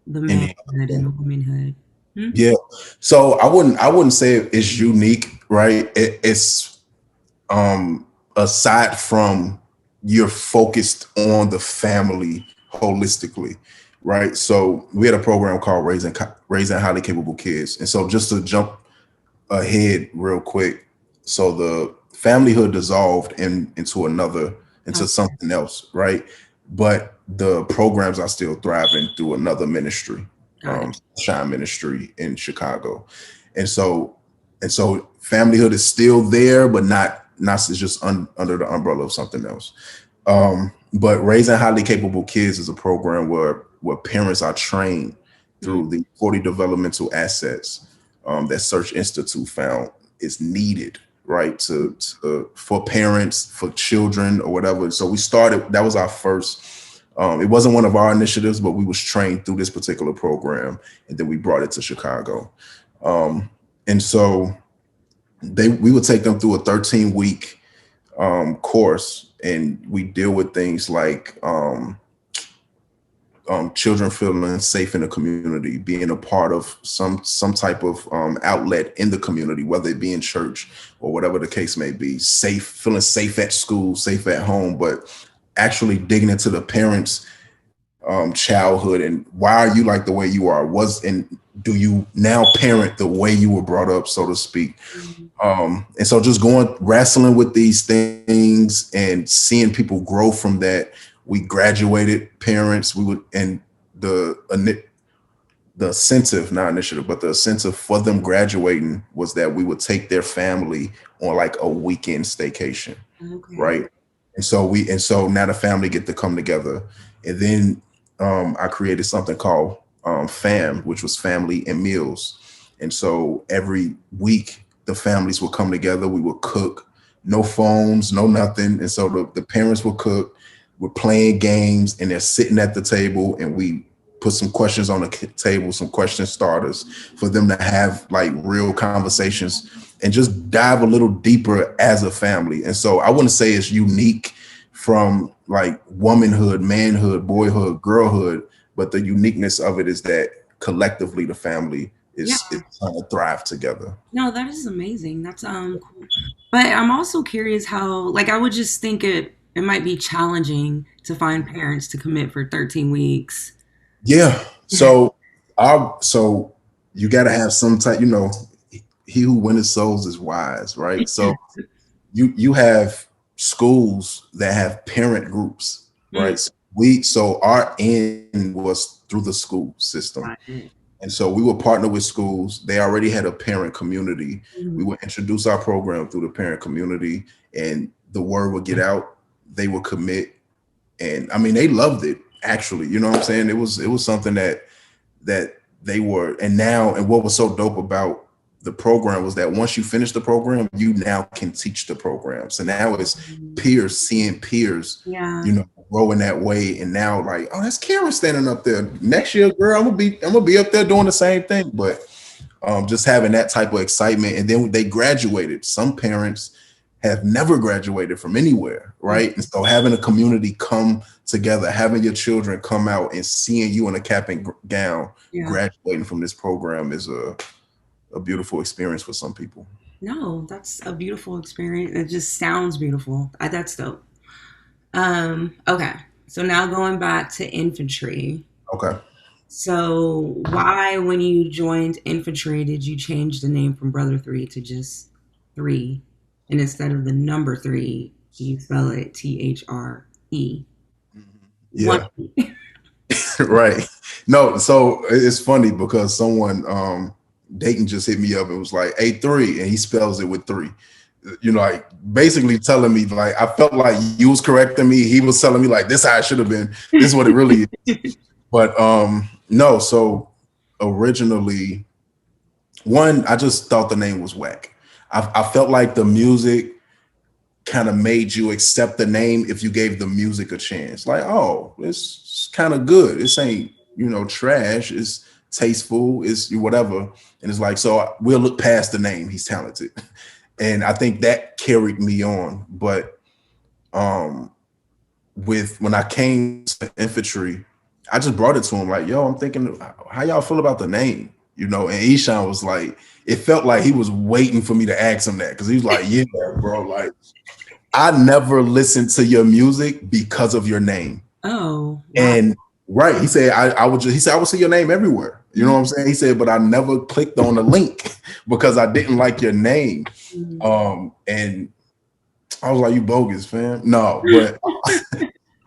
A: the manhood and the womanhood?
B: Yeah. So I wouldn't say it's unique, right? It's aside from you're focused on the family holistically, right? So we had a program called Raising Highly Capable Kids. And so just to jump ahead real quick, so the familyhood dissolved into something else, right? But the programs are still thriving through another ministry, Shine Ministry in Chicago. And so familyhood is still there, but not it's just under the umbrella of something else. But Raising Highly Capable Kids is a program where parents are trained through the 40 developmental assets that Search Institute found is needed, right, for parents, for children, or whatever. So we started. That was our first. It wasn't one of our initiatives, but we was trained through this particular program, and then we brought it to Chicago. And so we would take them through a 13-week course, and we deal with things like children feeling safe in the community, being a part of some type of outlet in the community, whether it be in church or whatever the case may be, feeling safe at school, safe at home, but actually digging into the parents' childhood and why are you like the way you are? And do you now parent the way you were brought up, so to speak? And so just wrestling with these things and seeing people grow from that. We graduated parents. And the incentive, not initiative, but the incentive for them graduating was that we would take their family on like a weekend staycation, right? And so now the family get to come together. And then I created something called FAM, which was Family and Meals. And so every week the families would come together. We would cook, no phones, no nothing. And so the parents would cook. We're playing games, and they're sitting at the table, and we put some questions on the table, some question starters for them to have like real conversations and just dive a little deeper as a family. And so I wouldn't say it's unique from like womanhood, manhood, boyhood, girlhood, but the uniqueness of it is that collectively the family is trying to thrive together.
A: No, that is amazing. That's cool. But I'm also curious how, like, I would just think it might be challenging to find parents to commit for 13 weeks.
B: Yeah. So you got to have some type, he who winneth souls is wise, right? So you have schools that have parent groups, right? So our end was through the school system. And so we would partner with schools. They already had a parent community. We would introduce our program through the parent community, and the word would get out. They would commit. And I mean, they loved it, actually. You know what I'm saying? It was something that they were. And what was so dope about the program was that once you finish the program, you now can teach the program. So now it's peers seeing peers, grow in that way. And now, like, oh, that's Karen standing up there. Next year, girl, I'm gonna be up there doing the same thing. But just having that type of excitement. And then they graduated. Some parents have never graduated from anywhere, right? And so having a community come together, having your children come out and seeing you in a cap and gown graduating from this program is a beautiful experience for some people.
A: No, that's a beautiful experience. It just sounds beautiful. That's dope. Okay. So now going back to infantry.
B: Okay.
A: So why, when you joined infantry, did you change the name from Brother Three to just Three, and instead of the number three, you spell it THRE? One.
B: Yeah. Right. No, so it's funny because someone Dayton just hit me up and was like, "Hey, Three," and he spells it with three. You know, like basically telling me like I felt like you was correcting me. He was telling me like this how it should have been. This is what it really is. But no, so originally one, I just thought the name was whack. I felt like the music kind of made you accept the name if you gave the music a chance. Like, oh, it's kind of good. This ain't, trash. It's tasteful. It's whatever. And it's like, so we'll look past the name. He's talented. And I think that carried me on. But when I came to infantry, I just brought it to him like, yo, I'm thinking, how y'all feel about the name? And Eshon was like, it felt like he was waiting for me to ask him that because he was like, yeah, bro, like, I never listened to your music because of your name.
A: Oh, wow.
B: And right, he said I would see your name everywhere. You know what I'm saying? He said, but I never clicked on the link because I didn't like your name. And I was like, you bogus, fam. No,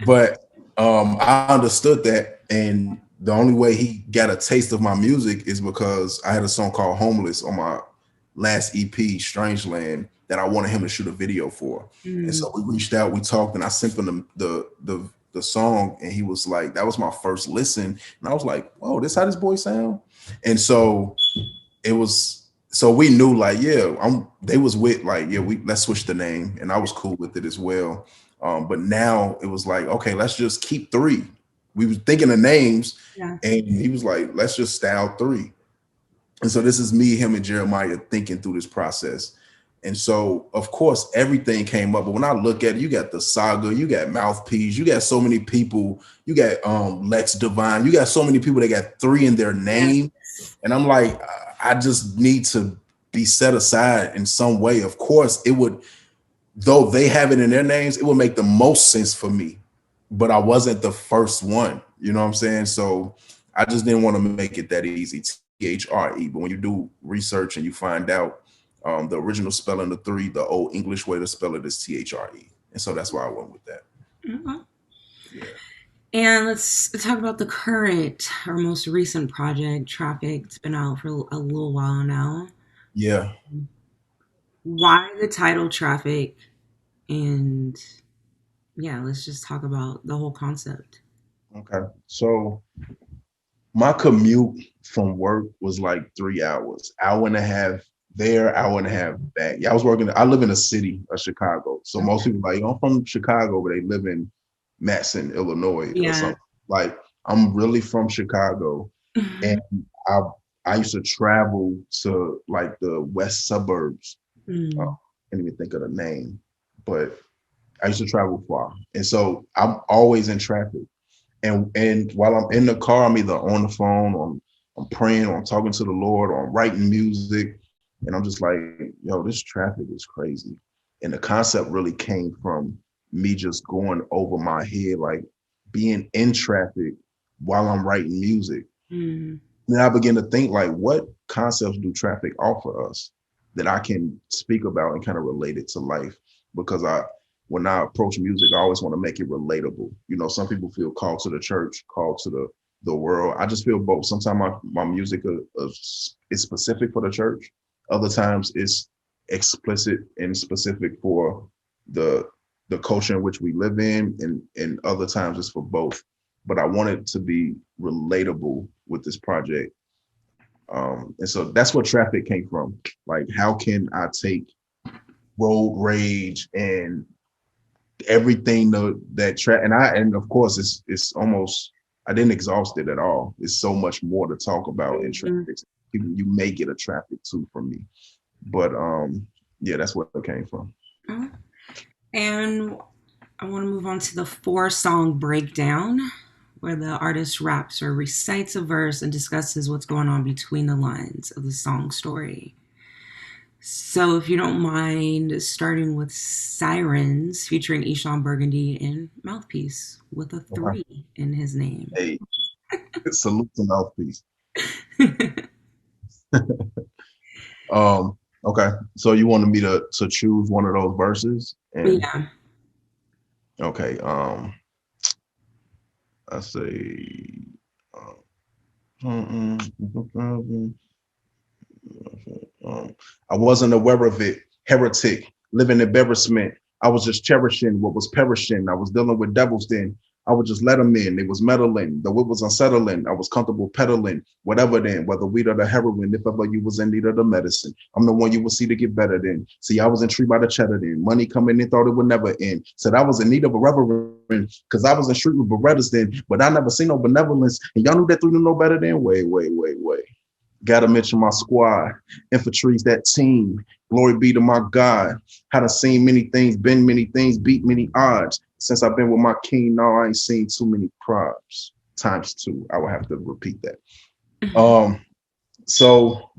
B: but I understood that, and the only way he got a taste of my music is because I had a song called Homeless on my last EP, Strange Land, that I wanted him to shoot a video for. And so we reached out, we talked, and I sent him the song, and he was like, that was my first listen. And I was like, whoa, this how this boy sound? And so we knew like, yeah, they was with like, yeah, let's switch the name. And I was cool with it as well. But now it was like, okay, let's just keep three. We was thinking of names, and he was like, let's just style three. And so this is me, him, and Jeremiah thinking through this process. And so, of course, everything came up. But when I look at it, you got the Saga, you got Mouthpiece, you got so many people, you got Lex Divine, you got so many people that got three in their name. And I'm like, I just need to be set aside in some way. Of course, it would, though they have it in their names, it would make the most sense for me. But I wasn't the first one. You know what I'm saying? So I just didn't want to make it that easy. THRE. But when you do research and you find out the original spelling of three, the old English way to spell it is THRE. And so that's why I went with that.
A: Yeah. And let's talk about the current or most recent project, Traffic. It's been out for a little while now.
B: Yeah.
A: Why the title Traffic? And yeah, let's just talk about the whole concept.
B: Okay. So my commute from work was like 3 hours, hour and a half there, hour and a half back. Yeah, I live in a city of Chicago. So most people are like, I'm from Chicago, but they live in Matson, Illinois or something. Like, I'm really from Chicago. And I used to travel to like the west suburbs. I can't even think of the name, but I used to travel far. And so I'm always in traffic. And while I'm in the car, I'm either on the phone, or I'm praying, or I'm talking to the Lord, or I'm writing music. And I'm just like, yo, this traffic is crazy. And the concept really came from me just going over my head, like being in traffic while I'm writing music. Then I began to think like, what concepts do traffic offer us that I can speak about and kind of relate it to life? Because when I approach music, I always want to make it relatable. Some people feel called to the church, called to the world. I just feel both. Sometimes my music is specific for the church. Other times it's explicit and specific for the culture in which we live in. And other times it's for both. But I want it to be relatable with this project. And so that's where Traffic came from. Like, how can I take road rage and everything and of course it's almost, I didn't exhaust it at all. It's so much more to talk about in Traffic. You may get a Traffic 2 from me, but yeah, that's where it came from.
A: And I want to move on to the 4-song breakdown, where the artist raps or recites a verse and discusses what's going on between the lines of the song story. So if you don't mind starting with Sirens featuring Eshon Burgundy and Mouthpiece with a
B: Okay.
A: 3 in his name.
B: Hey, salute to Mouthpiece. Okay. So you wanted me to choose one of those verses, and
A: Yeah.
B: okay. I say. Um, I wasn't aware of it. Heretic, living embarrassment. I was just cherishing what was perishing. I was dealing with devils then. I would just let them in. It was meddling. Though it was unsettling, I was comfortable peddling. Whatever then, whether weed or the heroin, if ever you was in need of the medicine, I'm the one you would see to get better then. See, I was intrigued by the cheddar then. Money coming in, thought it would never end. Said I was in need of a reverend because I was in street with Berettas then, but I never seen no benevolence. And y'all knew that through knew no better than. Wait. Gotta mention my squad. Infantry's that team. Glory be to my God. Had seen many things, been many things, beat many odds. Since I've been with my king, now I ain't seen too many props. Times two. I will have to repeat that. So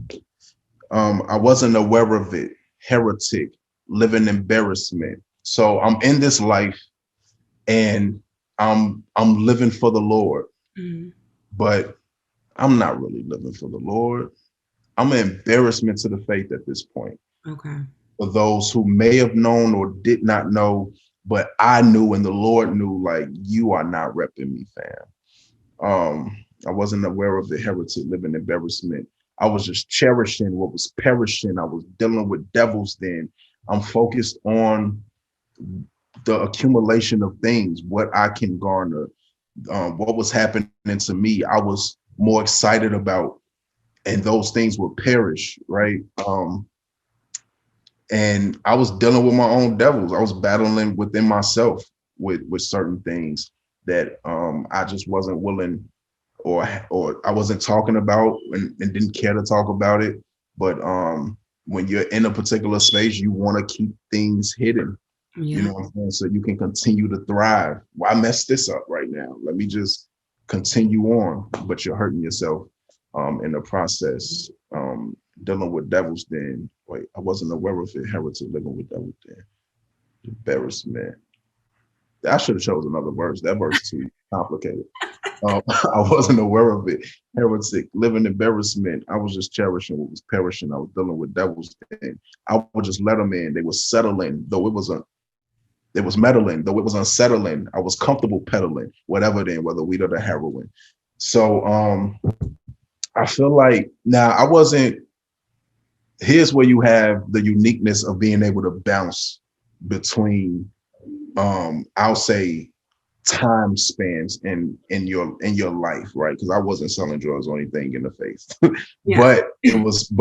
B: I wasn't aware of it. Heretic, living embarrassment. So I'm in this life and I'm living for the Lord. But I'm not really living for the Lord. I'm an embarrassment to the faith at this point.
A: Okay.
B: For those who may have known or did not know, but I knew and the Lord knew, like, you are not repping me, fam. I wasn't aware of the heretic living embarrassment. I was just cherishing what was perishing. I was dealing with devils then. I'm focused on the accumulation of things, what I can garner, what was happening to me. I was more excited about, and those things will perish, right? And I was dealing with my own devils. I was battling within myself with certain things that I just wasn't willing, or I wasn't talking about and didn't care to talk about it. But when you're in a particular space, you want to keep things hidden.
A: Yeah.
B: You know what I'm saying? So you can continue to thrive. Why mess this up right now? Let me just continue on. But you're hurting yourself in the process. Dealing with devils then. Wait, I wasn't aware of it. Heretic living with devils then. Embarrassment. I should have chosen another verse. That verse too complicated. I wasn't aware of it. Heretic, living embarrassment. I was just cherishing what was perishing. I was dealing with devils then. I would just let them in. They were settling, though it was meddling, though it was unsettling. I was comfortable peddling, whatever then, whether weed or the heroin. So I feel like now I wasn't. Here's where you have the uniqueness of being able to bounce between, I'll say, time spans in your life, right? Because I wasn't selling drugs or anything in the face,
A: Yeah.
B: but it was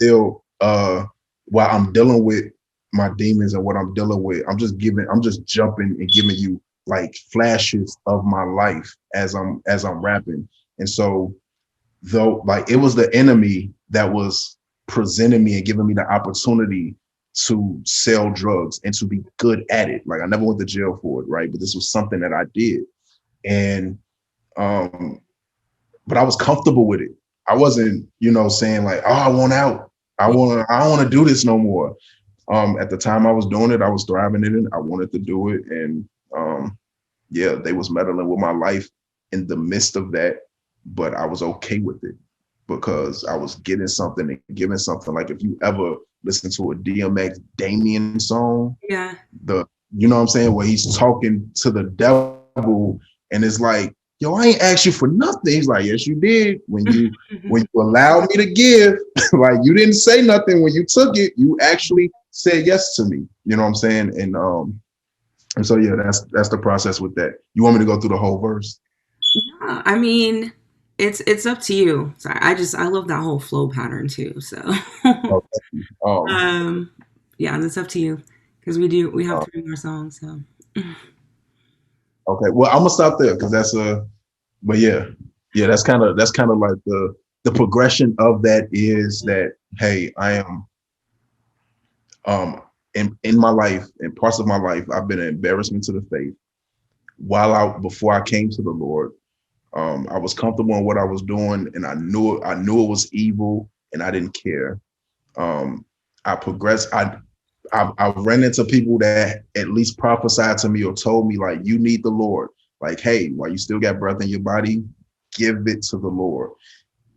B: still while I'm dealing with my demons and what I'm dealing with, I'm just jumping and giving you like flashes of my life as I'm rapping. And so though, like, it was the enemy that was presenting me and giving me the opportunity to sell drugs and to be good at it. Like, I never went to jail for it, right? But this was something that I did. And but I was comfortable with it. I wasn't, saying like, oh, I want out. I don't want to do this no more. At the time I was doing it, I was thriving in it. I wanted to do it. And yeah, they was meddling with my life in the midst of that, but I was okay with it because I was getting something and giving something. Like, if you ever listen to a DMX Damien song,
A: Yeah.
B: You know what I'm saying, where he's talking to the devil and it's like, yo, I ain't asked you for nothing. He's like, yes, you did. When you allowed me to give, like, you didn't say nothing when you took it. You actually said yes to me. You know what I'm saying? And so yeah, that's the process with that. You want me to go through the whole verse?
A: Yeah, I mean, it's up to you. So I love that whole flow pattern too. So
B: Okay.
A: yeah, it's up to you because we have 3 more songs. So
B: Okay. Well, I'm gonna stop there because but yeah, that's kind of like the progression of that is that, hey, I am in my life, in parts of my life, I've been an embarrassment to the faith. Before I came to the Lord, I was comfortable in what I was doing, and I knew it was evil, and I didn't care. I progressed. I ran into people that at least prophesied to me or told me, like, you need the Lord. Like, hey, while you still got breath in your body, give it to the Lord.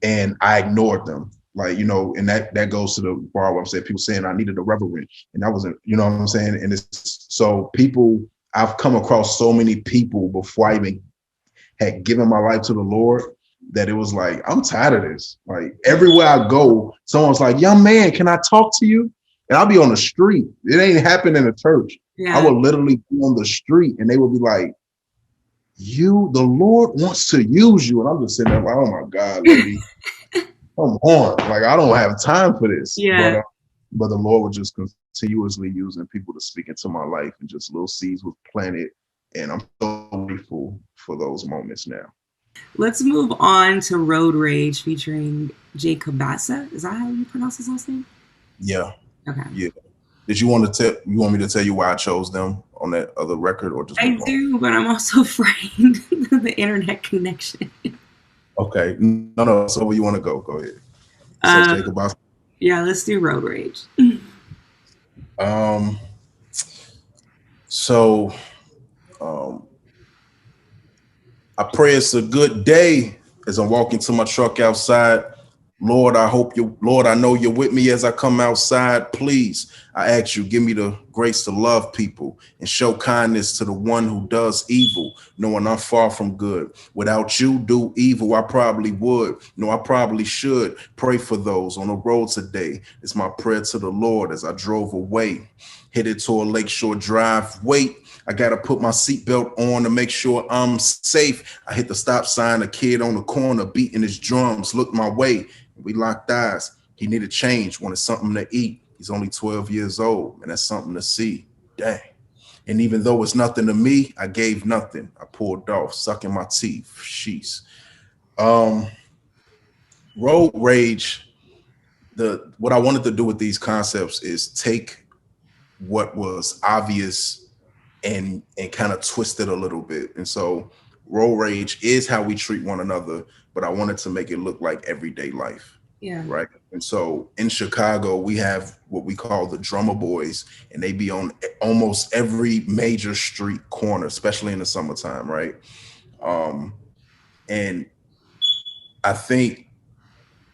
B: And I ignored them. Like, you know, and that goes to the bar where I'm saying people saying I needed a reverend. And that wasn't, you know what I'm saying? And it's so people, I've come across so many people before I even had given my life to the Lord that it was like, I'm tired of this. Like everywhere I go, someone's like, young man, can I talk to you? And I'll be on the street. It ain't happening in a church.
A: Yeah.
B: I would literally be on the street and they would be like, the Lord wants to use you. And I'm just sitting there like, oh my God, lady, come on. Like, I don't have time for this.
A: Yeah.
B: But the Lord was just continuously using people to speak into my life, and just little seeds was planted. And I'm so grateful for those moments now.
A: Let's move on to Road Rage featuring Jay Cabassa. Is that how you pronounce his last name?
B: Yeah.
A: Okay.
B: Yeah. Did you want me to tell you why I chose them on that other record, or just?
A: I do, but I'm also afraid of the internet connection.
B: Okay. No. So where you want to go? Go ahead. Jay Cabassa.
A: Yeah, let's do Road Rage.
B: I pray it's a good day as I'm walking to my truck outside. Lord, I know you're with me as I come outside. Please, I ask you, give me the grace to love people and show kindness to the one who does evil, knowing I'm far from good. Without you, do evil, I probably would. No, I probably should. Pray for those on the road today. It's my prayer to the Lord as I drove away, headed to a Lakeshore Drive. Wait, I got to put my seatbelt on to make sure I'm safe. I hit the stop sign, a kid on the corner beating his drums, looked my way. We locked eyes. He needed change, wanted something to eat. He's only 12 years old, and that's something to see. Dang. And even though it's nothing to me, I gave nothing. I pulled off, sucking my teeth. Sheesh. Road Rage, what I wanted to do with these concepts is take what was obvious and kind of twist it a little bit. And so Road Rage is how we treat one another, but I wanted to make it look like everyday life.
A: Yeah.
B: Right. And so in Chicago, we have what we call the Drummer Boys, and they be on almost every major street corner, especially in the summertime. Right. And I think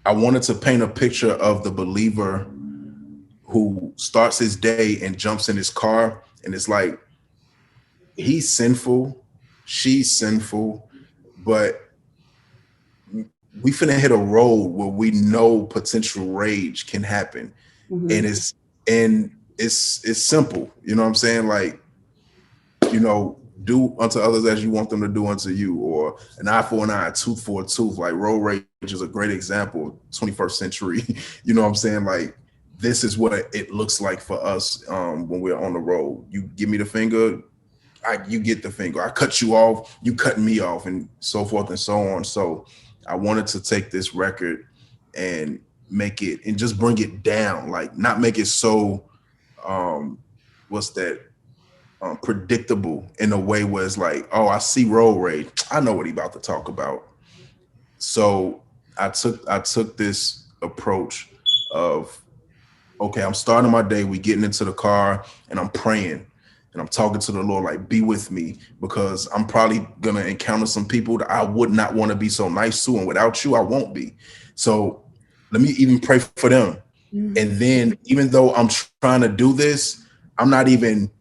B: I wanted to paint a picture of the believer who starts his day and jumps in his car, and it's like, he's sinful, she's sinful, but we finna hit a road where we know potential rage can happen. Mm-hmm. And it's simple, you know what I'm saying? Like, you know, do unto others as you want them to do unto you, or an eye for an eye, a tooth for a tooth. Like road rage is a great example, 21st century, you know what I'm saying? Like, this is what it looks like for us when we're on the road. You give me the finger, you get the finger. I cut you off, you cut me off, and so forth and so on. So I wanted to take this record and make it and just bring it down, like not make it so predictable in a way where it's like, oh, I see road rage, I know what he about to talk about. So I took this approach of, okay, I'm starting my day, we getting into the car and I'm praying. And I'm talking to the Lord, like, be with me, because I'm probably going to encounter some people that I would not want to be so nice to. And without you, I won't be. So let me even pray for them. Mm-hmm. And then even though I'm trying to do this, I'm not even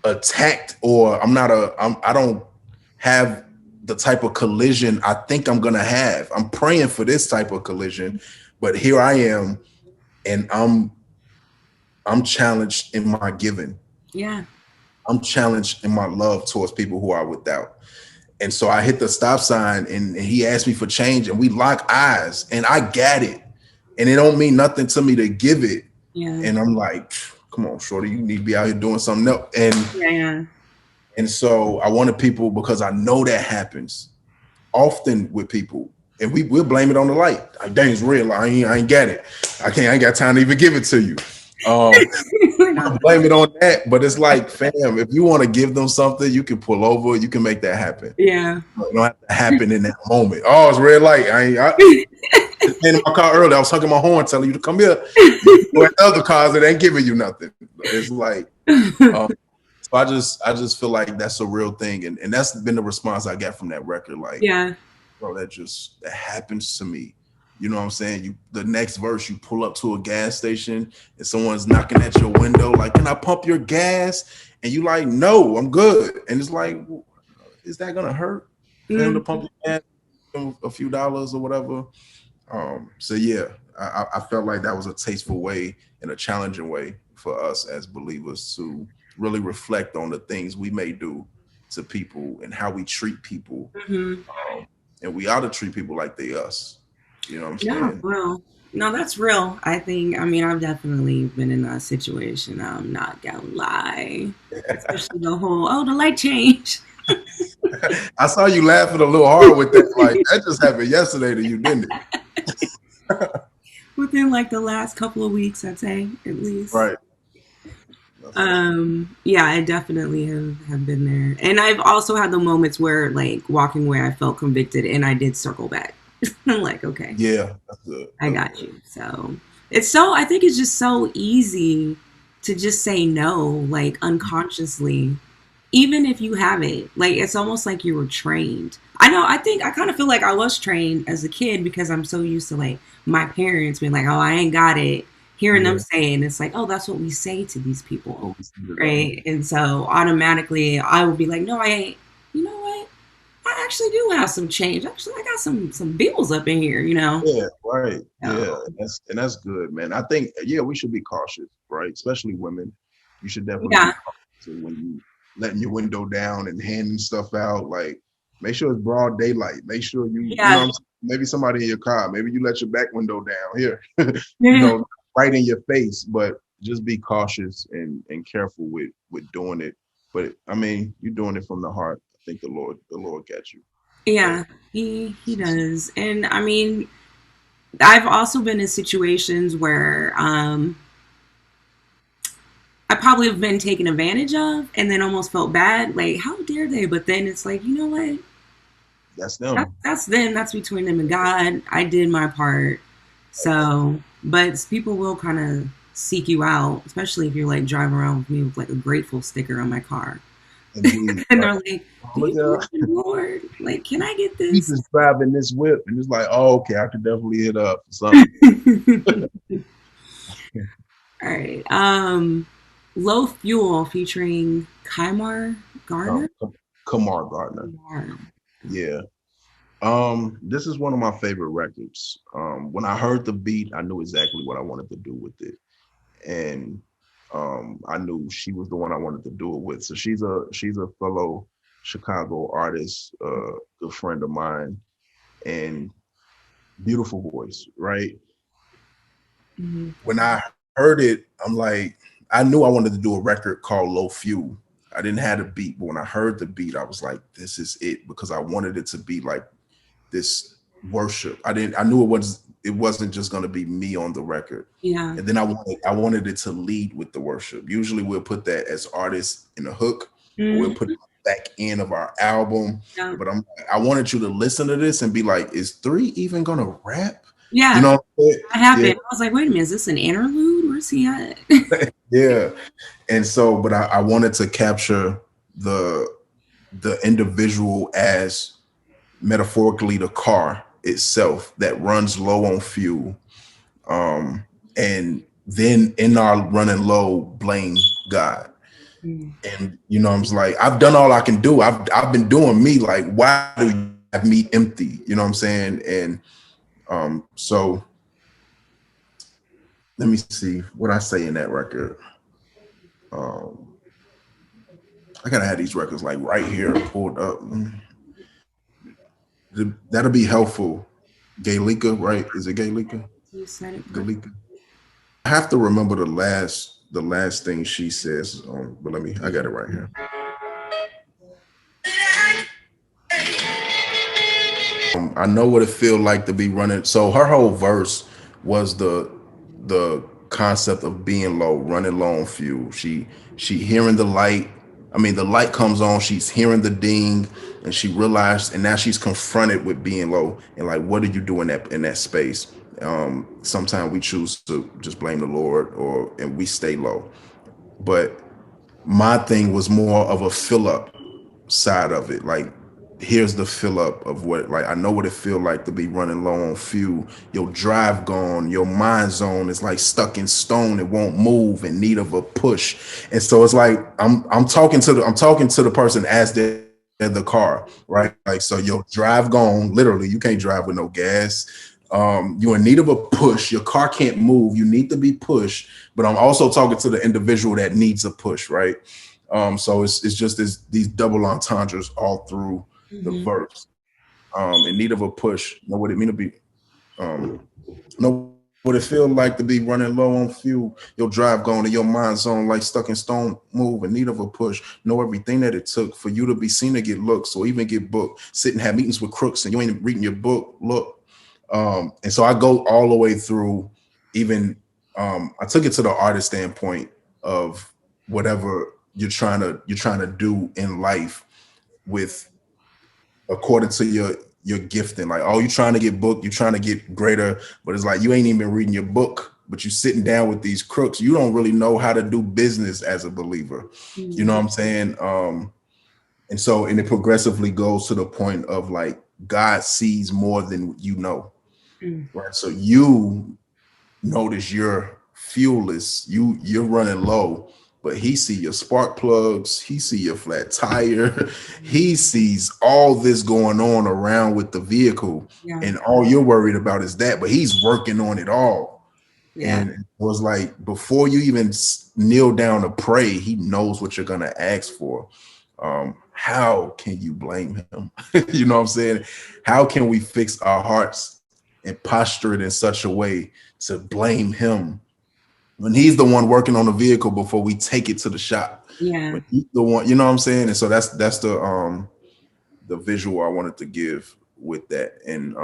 B: attacked, or I don't have the type of collision I think I'm going to have. I'm praying for this type of collision, but here I am, and I'm challenged in my giving.
A: Yeah.
B: I'm challenged in my love towards people who are without. And so I hit the stop sign and he asked me for change and we lock eyes and I got it. And it don't mean nothing to me to give it. Yeah. And I'm like, come on, shorty, you need to be out here doing something else. And And so I wanted people, because I know that happens often with people. And we'll blame it on the light. Like, dang, it's real. I ain't got it. I ain't got time to even give it to you. I blame it on that, but it's like, fam, if you want to give them something, you can pull over, you can make that happen.
A: Yeah,
B: it don't have to happen in that moment. Oh, it's red light. in my car earlier. I was hugging my horn, telling you to come here. With other cars that ain't giving you nothing. It's like, so I just feel like that's a real thing, and that's been the response I get from that record. Like,
A: yeah,
B: bro, that happens to me. You know what I'm saying? The next verse, you pull up to a gas station and someone's knocking at your window, like, "Can I pump your gas?" And you like, "No, I'm good." And it's like, is that gonna hurt for him to pump your gas a few dollars or whatever? So yeah, I felt like that was a tasteful way and a challenging way for us as believers to really reflect on the things we may do to people and how we treat people. And we ought to treat people like they us. You know what I'm saying?
A: Well, no, that's real. I mean, I've definitely been in that situation. I'm not gonna lie. Especially the whole, the light changed.
B: I saw you laughing a little hard with that. Like, that just happened yesterday to you, didn't it?
A: Within like the last couple of weeks, I'd say, at least.
B: Right.
A: Yeah, I definitely have been there. And I've also had the moments where, like, walking away, I felt convicted and I did circle back. I'm like, okay.
B: Yeah, that's good.
A: I got you. So I think it's just so easy to just say no, like, unconsciously, even if you haven't. Like, it's almost like you were trained. I kind of feel like I was trained as a kid because I'm so used to, like, my parents being like, "Oh, I ain't got it." Hearing them saying, it's like, "Oh, that's what we say to these people." Right. And so automatically I would be like, "No, I ain't." You know what? I actually do have some change. Actually, I got some bills up in here, you know?
B: Yeah, right. Yeah, and that's good, man. I think, we should be cautious, right? Especially women. You should definitely be cautious when you letting your window down and handing stuff out. Like, make sure it's broad daylight. Make sure you know, maybe somebody in your car, maybe you let your back window down here, you know, right in your face, but just be cautious and careful with doing it. But I mean, you're doing it from the heart. I think the Lord got you.
A: Yeah, he does. And I mean, I've also been in situations where I probably have been taken advantage of and then almost felt bad. Like, how dare they? But then it's like, you know what?
B: That's them.
A: That's them. That's between them and God. I did my part. So, but people will kind of seek you out, especially if you're like driving around with me with like a grateful sticker on my car. And they're like, "Do you know the Lord? Like, can I get this?"
B: He's just driving this whip, and it's like, "Oh, okay, I could definitely hit up for something."
A: All right. Low Fuel featuring Kymar Garner.
B: Kymar Garner. Yeah. This is one of my favorite records. When I heard the beat, I knew exactly what I wanted to do with it, and I knew she was the one I wanted to do it with. So she's a fellow Chicago artist, good friend of mine, and beautiful voice, right? When I heard it, I'm like, I knew I wanted to do a record called Low Fuel. I didn't have a beat, but when I heard the beat, I was like, this is it, because I wanted it to be like this worship. I knew it wasn't just going to be me on the record.
A: Yeah. And
B: then I wanted it to lead with the worship. Usually we'll put that as artists in a hook. We'll put it back end of our album. Yeah. But I wanted you to listen to this and be like, is Thre even going to rap?
A: Yeah.
B: You know,
A: that happened. Yeah. I was like, wait a minute, is this an interlude? Where's he at?
B: Yeah. And so, but I wanted to capture the individual as metaphorically the car itself that runs low on fuel, and then in our running low, blame God. And you know, I was like, I've done all I can do. I've been doing me. Like, why do you have me empty? You know what I'm saying? And so let me see what I say in that record. I gotta have these records like right here pulled up. That'll be helpful. Gaelika, right? Is it Gaelika?
A: You said it.
B: Gaelika. I have to remember the last thing she says. But I got it right here. I know what it feels like to be running. So her whole verse was the concept of being low, running low on fuel. She hearing the light. I mean, the light comes on, she's hearing the ding, and she realized, and now she's confronted with being low, and like, what do you do in that space? Sometimes we choose to just blame the Lord and we stay low. But my thing was more of a fill up side of it. Like, here's the fill up of what, like, I know what it feel like to be running low on fuel. Your drive gone, your mind zone is like stuck in stone. It won't move, in need of a push. And so it's like I'm talking to the person as they're in the car, right? Like, so your drive gone, literally, you can't drive with no gas. You're in need of a push. Your car can't move. You need to be pushed. But I'm also talking to the individual that needs a push, right? So it's just these double entendres all through the verse. In need of a push. Know what it mean to be. Know what it feel like to be running low on fuel. Your drive going to your mind zone like stuck in stone. Move, in need of a push. Know everything that it took for you to be seen to get looks or even get booked. Sit and have meetings with crooks and you ain't reading your book. Look. And so I go all the way through. Even I took it to the artist standpoint of whatever you're trying to do in life with according to your gifting. Like, oh, you're trying to get booked, you're trying to get greater, but it's like you ain't even reading your book, but you sitting down with these crooks. You don't really know how to do business as a believer. You know what I'm saying? And it progressively goes to the point of like God sees more than you know. Right. So you notice you're fuelless, you're running low, but he see your spark plugs, he see your flat tire, he sees all this going on around with the vehicle, and all you're worried about is that, but he's working on it all. And it was like, before you even kneel down to pray, he knows what you're gonna ask for. How can you blame him? You know what I'm saying? How can we fix our hearts and posture it in such a way to blame him when he's the one working on the vehicle before we take it to the shop? When he's the one, you know what I'm saying? And so that's the visual I wanted to give with that. And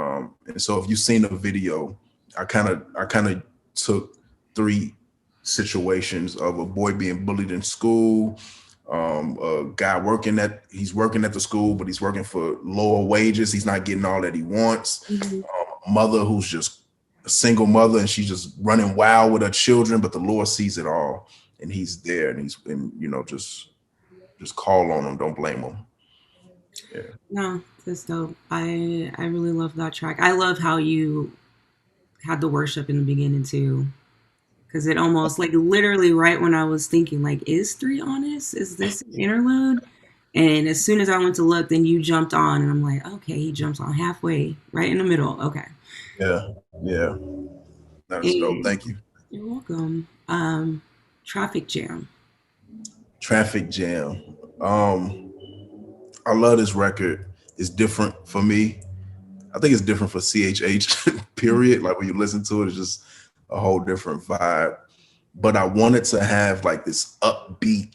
B: so if you've seen the video, I kind of took 3 situations of a boy being bullied in school, a guy working at the school, but he's working for lower wages. He's not getting all that he wants. A mother who's just a single mother and she's just running wild with her children, but the Lord sees it all and he's there, and just call on him. Don't blame him. Yeah.
A: No, that's dope. I really love that track. I love how you had the worship in the beginning too, because it almost, like, literally right when I was thinking, like, is Thre honest? Is this an interlude? And as soon as I went to look, then you jumped on, and I'm like, okay, he jumps on halfway, right in the middle. Okay.
B: Yeah. That's dope. Thank you.
A: You're welcome. Traffic Jam.
B: I love this record. It's different for me. I think it's different for CHH, period. Like, when you listen to it, it's just a whole different vibe. But I wanted to have like this upbeat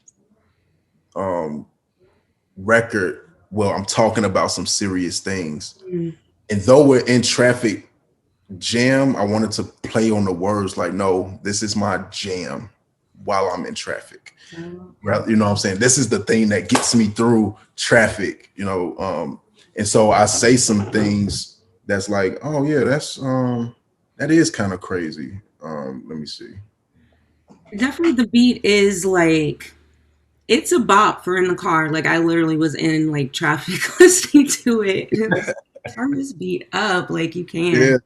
B: record where I'm talking about some serious things. And though we're in Traffic Jam, I wanted to play on the words like, no, this is my jam while I'm in traffic. You know what I'm saying? This is the thing that gets me through traffic, and so I say some things that's like, oh yeah, that is kind of crazy. Let me see.
A: Definitely the beat is like, it's a bop for in the car. Like, I literally was in like traffic listening to it. Turn this beat up like you can.
B: Yeah.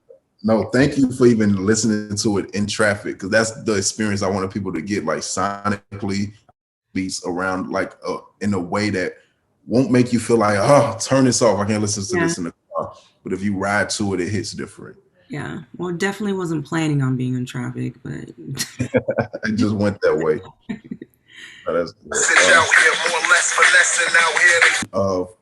B: No, thank you for even listening to it in traffic, because that's the experience I wanted people to get, like sonically, beats around, like in a way that won't make you feel like, oh, turn this off, I can't listen to this in the car. But if you ride to it, it hits different.
A: Yeah, well, definitely wasn't planning on being in traffic, but
B: it just went that way. Of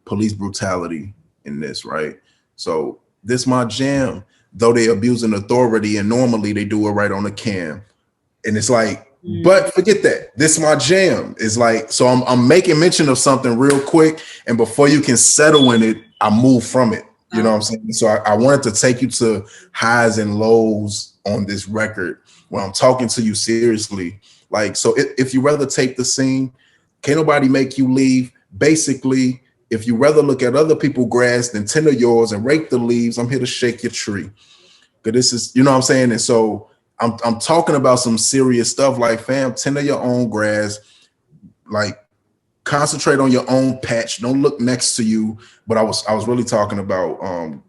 B: police brutality in this, right? So this my jam, though they abusing authority, and normally they do it right on the cam. And it's like, but forget that. This my jam. It's like, so I'm making mention of something real quick, and before you can settle in it, I move from it. You know what I'm saying? So I wanted to take you to highs and lows on this record when I'm talking to you seriously. Like, so if you rather take the scene, can't nobody make you leave. Basically, if you rather look at other people's grass than tend to yours and rake the leaves, I'm here to shake your tree. Cause this is, you know what I'm saying? And so I'm talking about some serious stuff like, fam, tend to your own grass, like concentrate on your own patch. Don't look next to you. But I was really talking about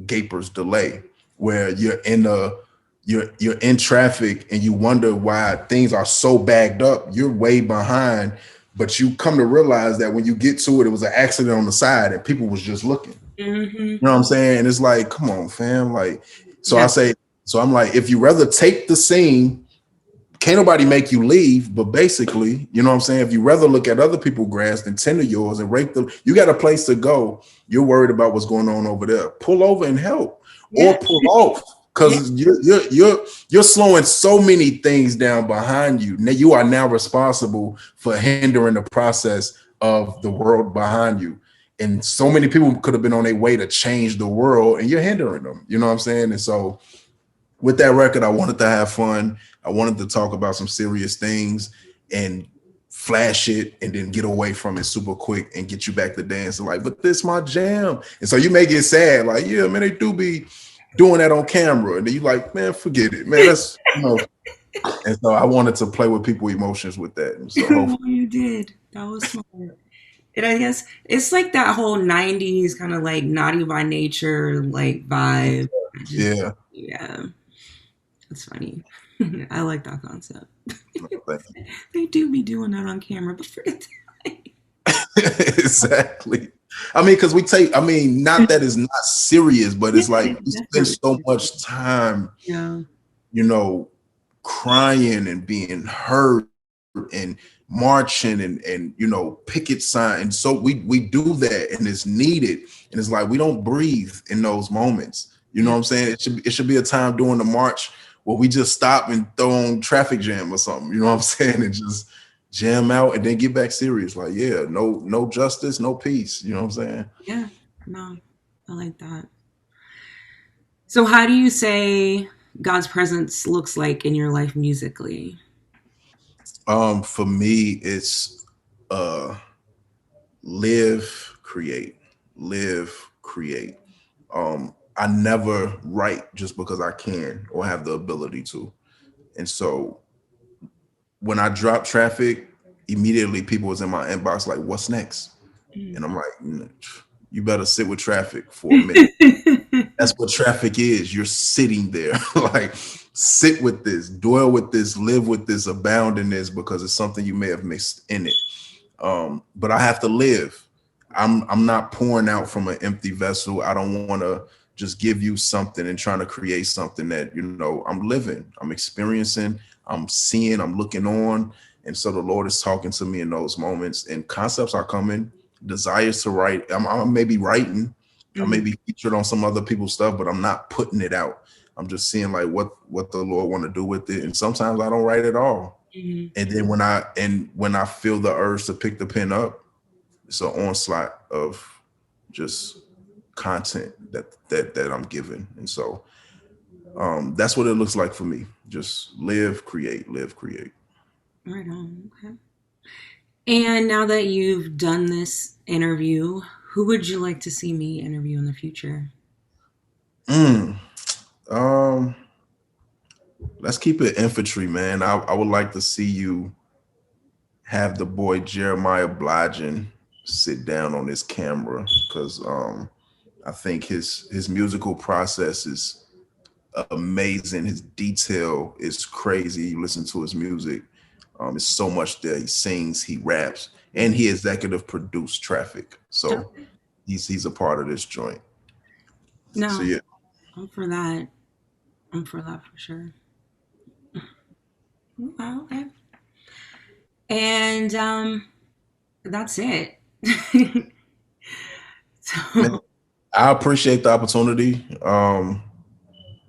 B: Gaper's delay, where you're in traffic and you wonder why things are so bagged up. You're way behind, but you come to realize that when you get to it, it was an accident on the side and people was just looking. You know what I'm saying? And it's like, come on, fam. Like, so I say, so I'm like, if you rather take the scene, can't nobody make you leave, but basically, you know what I'm saying? If you rather look at other people's grass than tend to yours and rake them, you got a place to go. You're worried about what's going on over there. Pull over and help, or pull off, because you're slowing so many things down behind you. Now you are now responsible for hindering the process of the world behind you. And so many people could have been on their way to change the world, and you're hindering them. You know what I'm saying? And so with that record, I wanted to have fun. I wanted to talk about some serious things and flash it and then get away from it super quick and get you back to dancing. Like, but this my jam. And so you may get sad, like, yeah, man, they do be doing that on camera. And then you like, man, forget it, man. That's, you know. And so I wanted to play with people's emotions with that. And so hopefully
A: you did. That was smart. And I guess it's like that whole 90s kind of like naughty by nature like vibe.
B: Yeah.
A: That's funny. I like that concept. They do be doing that on camera, but forget that.
B: Exactly. I mean, because not that it's not serious, but it's like we spend so much time, you know, crying and being hurt and marching and you know, picket sign. And so we do that, and it's needed. And it's like we don't breathe in those moments. You know what I'm saying? It should be a time during the march where we just stop and throw on traffic jam or something. You know what I'm saying? And just jam out and then get back serious. Like, yeah, no justice, no peace. You know what I'm saying?
A: Yeah, no, I like that. So how do you say God's presence looks like in your life musically?
B: For me, it's live, create. I never write just because I can or have the ability to. And so when I drop traffic, immediately people was in my inbox like, what's next? And I'm like, you better sit with traffic for a minute. That's what traffic is. You're sitting there. Like, sit with this, dwell with this, live with this, abound in this, because it's something you may have missed in it. But I have to live. I'm not pouring out from an empty vessel. I don't want to just give you something and trying to create something that, you know, I'm living, I'm experiencing, I'm seeing, I'm looking on. And so the Lord is talking to me in those moments, and concepts are coming, desires to write. I'm maybe writing, I may be featured on some other people's stuff, but I'm not putting it out. I'm just seeing like what the Lord want to do with it. And sometimes I don't write at all. And then when I feel the urge to pick the pen up, it's an onslaught of just content that I'm given. And so that's what it looks like for me. Just live, create.
A: Right on. Okay. And now that you've done this interview, who would you like to see me interview in the future?
B: Let's keep it infantry, man. I would like to see you have the boy Jeremiah Bligin sit down on his camera, because I think his musical process is amazing. His detail is crazy. You listen to his music, it's so much there. He sings, he raps, and he executive produced Traffic. So he's a part of this joint.
A: No,
B: so yeah,
A: I'm for that. I'm for that for sure. Okay. And that's it.
B: Man, I appreciate the opportunity.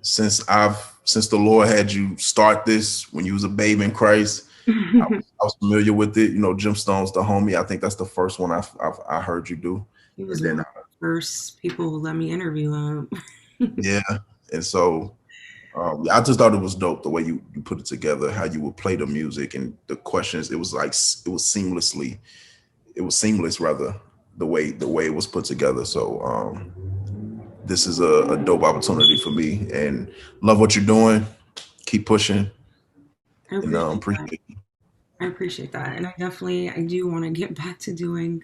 B: Since the Lord had you start this when you was a babe in Christ, I was familiar with it. You know, Gemstones, the homie. I think that's the first one I heard you do.
A: He was one of the first people who let me interview him.
B: Yeah, and so I just thought it was dope the way you put it together, how you would play the music and the questions. It was seamless rather, the way it was put together. So this is a dope opportunity for me, and love what you're doing. Keep pushing.
A: I appreciate that. And I do want to get back to doing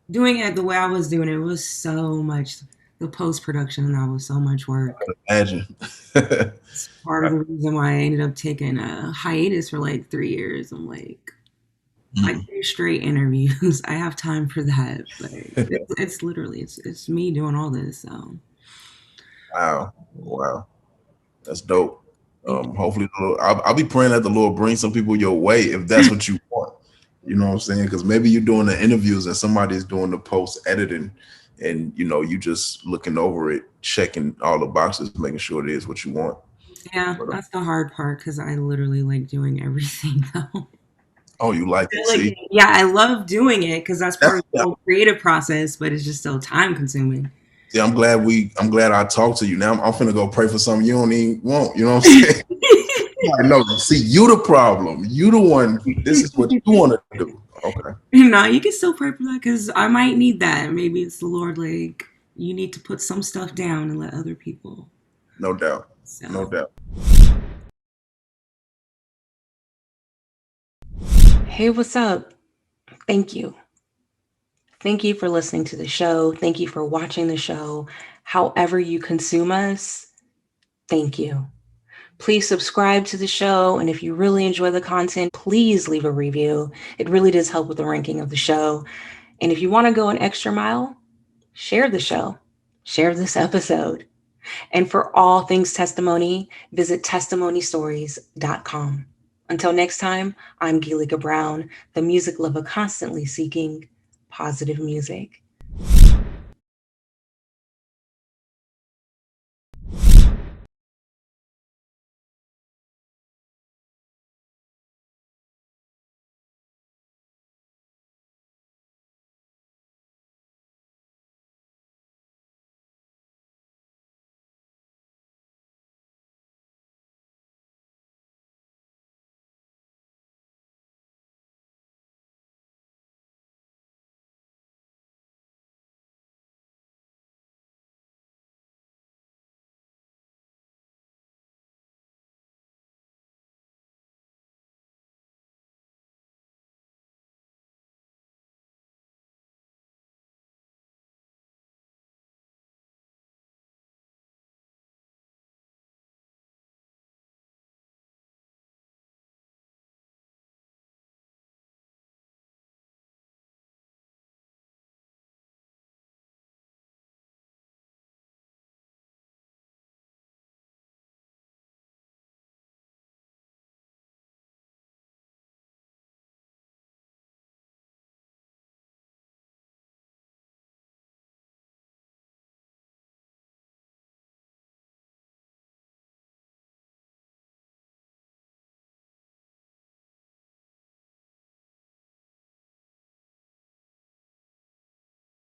A: it the way I was doing it. It was so much, the post-production, and that was so much work.
B: I can imagine.
A: It's part of the reason why I ended up taking a hiatus for like 3 years. I'm like, I do straight interviews. I have time for that. But it's literally, it's me doing all this. So.
B: Wow. That's dope. Hopefully I'll be praying that the Lord brings some people your way if that's what you want. You know what I'm saying? Because maybe you're doing the interviews and somebody's doing the post editing, and you just looking over it, checking all the boxes, making sure it is what you want.
A: Yeah, that's the hard part, because I literally like doing everything though.
B: Oh, you like it? See?
A: Yeah, I love doing it because that's part of the whole creative process, but it's just so time consuming.
B: Yeah, I'm glad I talked to you. Now I'm finna go pray for something you don't even want. You know what I'm saying? I know. See, you the problem. You the one. This is what you want to do. Okay.
A: No, you can still pray for that, because I might need that. Maybe it's the Lord, like, you need to put some stuff down and let other people.
B: No doubt. So. No doubt.
A: Hey, what's up? Thank you. Thank you for listening to the show. Thank you for watching the show. However you consume us, thank you. Please subscribe to the show. And if you really enjoy the content, please leave a review. It really does help with the ranking of the show. And if you want to go an extra mile, share the show. Share this episode. And for all things testimony, visit TestimonyStoriesDotCom. Until next time, I'm Gaelika Brown, the music lover constantly seeking positive music.